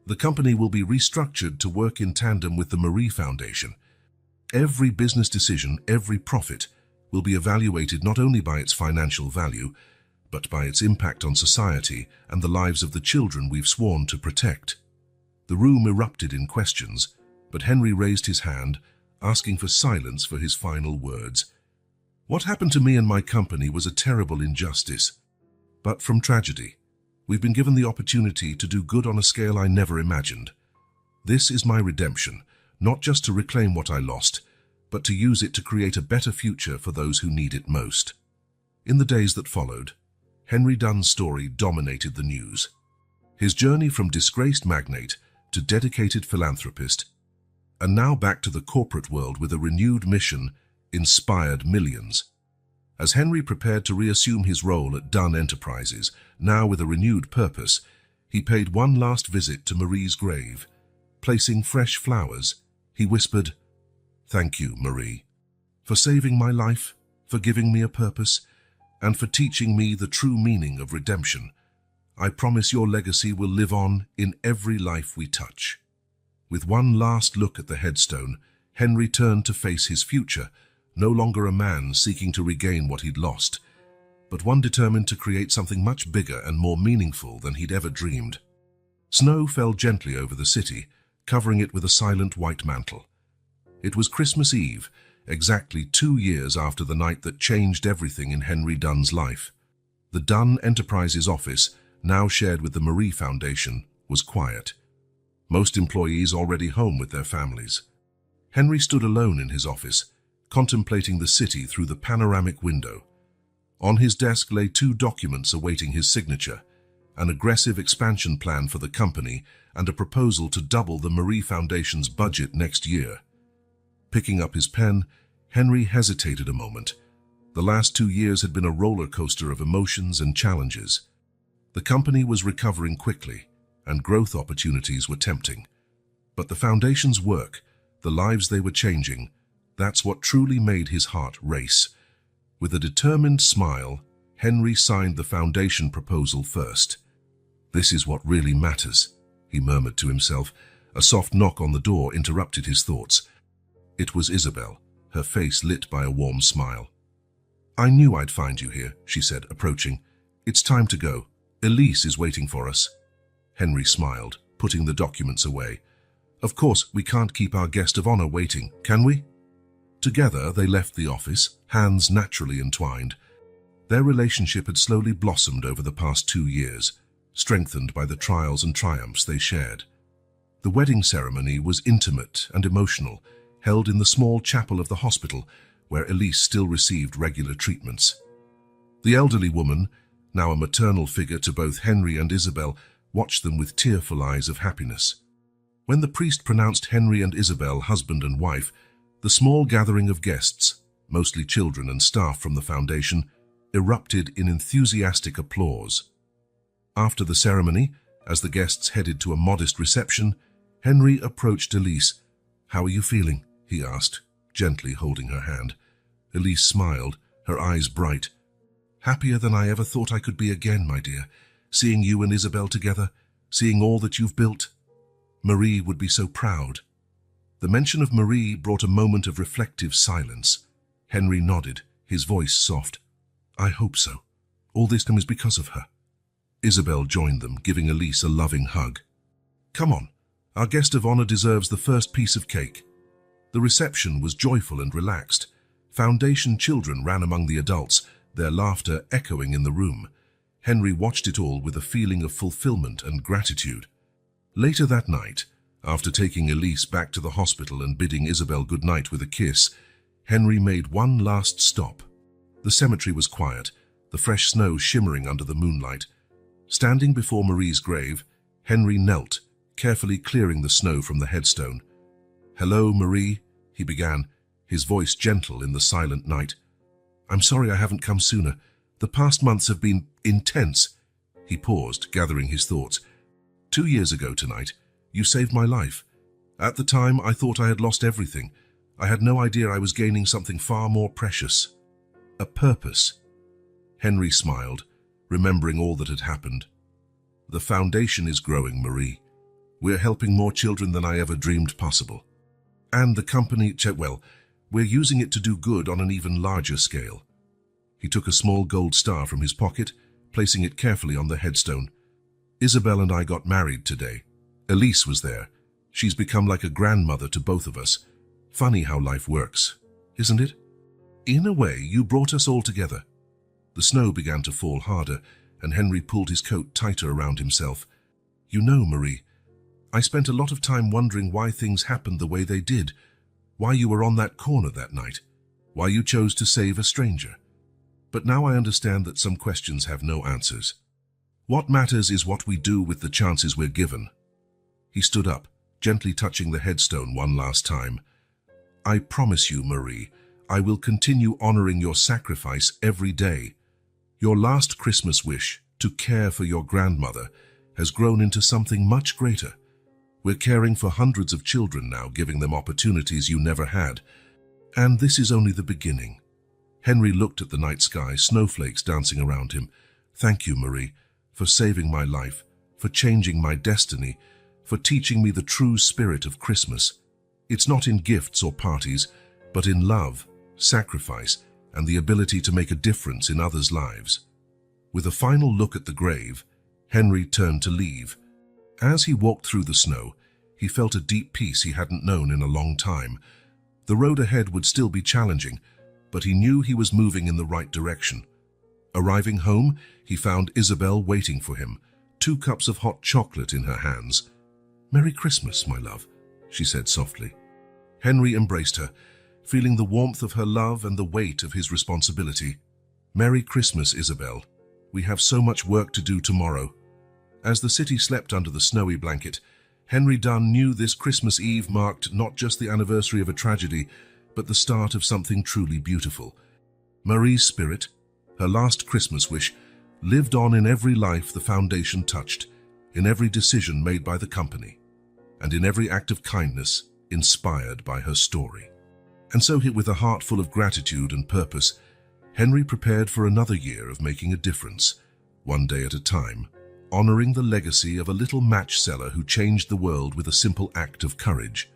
The company will be restructured to work in tandem with the Marie Foundation. Every business decision, every profit, will be evaluated not only by its financial value, but by its impact on society and the lives of the children we've sworn to protect." The room erupted in questions, but Henry raised his hand, asking for silence for his final words. "What happened to me and my company was a terrible injustice. But from tragedy, we've been given the opportunity to do good on a scale I never imagined. This is my redemption, not just to reclaim what I lost, but to use it to create a better future for those who need it most." In the days that followed, Henry Dunn's story dominated the news. His journey from disgraced magnate to dedicated philanthropist, and now back to the corporate world with a renewed mission, inspired millions. As Henry prepared to reassume his role at Dunn Enterprises, now with a renewed purpose, he paid one last visit to Marie's grave. Placing fresh flowers, he whispered, "Thank you, Marie, for saving my life, for giving me a purpose, and for teaching me the true meaning of redemption. I promise your legacy will live on in every life we touch." With one last look at the headstone, Henry turned to face his future, no longer a man seeking to regain what he'd lost, but one determined to create something much bigger and more meaningful than he'd ever dreamed. Snow fell gently over the city, covering it with a silent white mantle. It was Christmas Eve, exactly 2 years after the night that changed everything in Henry Dunn's life. The Dunn Enterprises office, now shared with the Marie Foundation, was quiet. Most employees already home with their families. Henry stood alone in his office, contemplating the city through the panoramic window. On his desk lay 2 documents awaiting his signature, an aggressive expansion plan for the company and a proposal to double the Marie Foundation's budget next year. Picking up his pen, Henry hesitated a moment. The last 2 years had been a roller coaster of emotions and challenges. The company was recovering quickly, and growth opportunities were tempting. But the Foundation's work, the lives they were changing, that's what truly made his heart race. With a determined smile, Henry signed the Foundation proposal first. "This is what really matters," he murmured to himself. A soft knock on the door interrupted his thoughts. It was Isabel, her face lit by a warm smile. "I knew I'd find you here," she said, approaching. "It's time to go. Elise is waiting for us." Henry smiled, putting the documents away. "Of course, we can't keep our guest of honor waiting, can we?" Together, they left the office, hands naturally entwined. Their relationship had slowly blossomed over the past 2 years, strengthened by the trials and triumphs they shared. The wedding ceremony was intimate and emotional, held in the small chapel of the hospital, where Elise still received regular treatments. The elderly woman, now a maternal figure to both Henry and Isabel, watched them with tearful eyes of happiness. When the priest pronounced Henry and Isabel husband and wife, the small gathering of guests, mostly children and staff from the Foundation, erupted in enthusiastic applause. After the ceremony, as the guests headed to a modest reception, Henry approached Elise. "How are you feeling?" he asked, gently holding her hand. Elise smiled, her eyes bright. Happier than I ever thought I could be again, my dear. Seeing you and Isabel together, seeing all that you've built. Marie would be so proud. The mention of Marie brought a moment of reflective silence. Henry nodded, his voice soft. I hope so. All this time is because of her. Isabel joined them, giving Elise a loving hug. Come on, our guest of honor deserves the first piece of cake. The reception was joyful and relaxed. Foundation children ran among the adults, their laughter echoing in the room. Henry watched it all with a feeling of fulfillment and gratitude. Later that night, after taking Elise back to the hospital and bidding Isabel goodnight with a kiss, Henry made one last stop. The cemetery was quiet, the fresh snow shimmering under the moonlight. Standing before Marie's grave, Henry knelt, carefully clearing the snow from the headstone. Hello, Marie, he began, his voice gentle in the silent night. I'm sorry I haven't come sooner. The past months have been intense. He paused, gathering his thoughts. 2 years ago tonight, you saved my life. At the time, I thought I had lost everything. I had no idea I was gaining something far more precious. A purpose. Henry smiled, remembering all that had happened. The foundation is growing, Marie. We're helping more children than I ever dreamed possible. And the company, well, we're using it to do good on an even larger scale. He took a small gold star from his pocket, placing it carefully on the headstone. Isabel and I got married today. Elise was there. She's become like a grandmother to both of us. Funny how life works, isn't it? In a way, you brought us all together. The snow began to fall harder, and Henry pulled his coat tighter around himself. You know, Marie, I spent a lot of time wondering why things happened the way they did, why you were on that corner that night, why you chose to save a stranger. But now I understand that some questions have no answers. What matters is what we do with the chances we're given. He stood up, gently touching the headstone one last time. I promise you, Marie, I will continue honoring your sacrifice every day. Your last Christmas wish, to care for your grandmother, has grown into something much greater. We're caring for hundreds of children now, giving them opportunities you never had. And this is only the beginning. Henry looked at the night sky, snowflakes dancing around him. Thank you, Marie, for saving my life, for changing my destiny, for teaching me the true spirit of Christmas. It's not in gifts or parties, but in love, sacrifice, and the ability to make a difference in others' lives. With a final look at the grave, Henry turned to leave. As he walked through the snow, he felt a deep peace he hadn't known in a long time. The road ahead would still be challenging, but he knew he was moving in the right direction. Arriving home, he found Isabel waiting for him, 2 cups of hot chocolate in her hands. "Merry Christmas, my love," she said softly. Henry embraced her, feeling the warmth of her love and the weight of his responsibility. "Merry Christmas, Isabel. We have so much work to do tomorrow." As the city slept under the snowy blanket, Henry Dunn knew this Christmas Eve marked not just the anniversary of a tragedy, but the start of something truly beautiful. Marie's spirit, her last Christmas wish, lived on in every life the foundation touched, in every decision made by the company, and in every act of kindness inspired by her story. And so, with a heart full of gratitude and purpose, Henry prepared for another year of making a difference, one day at a time, honoring the legacy of a little match seller who changed the world with a simple act of courage.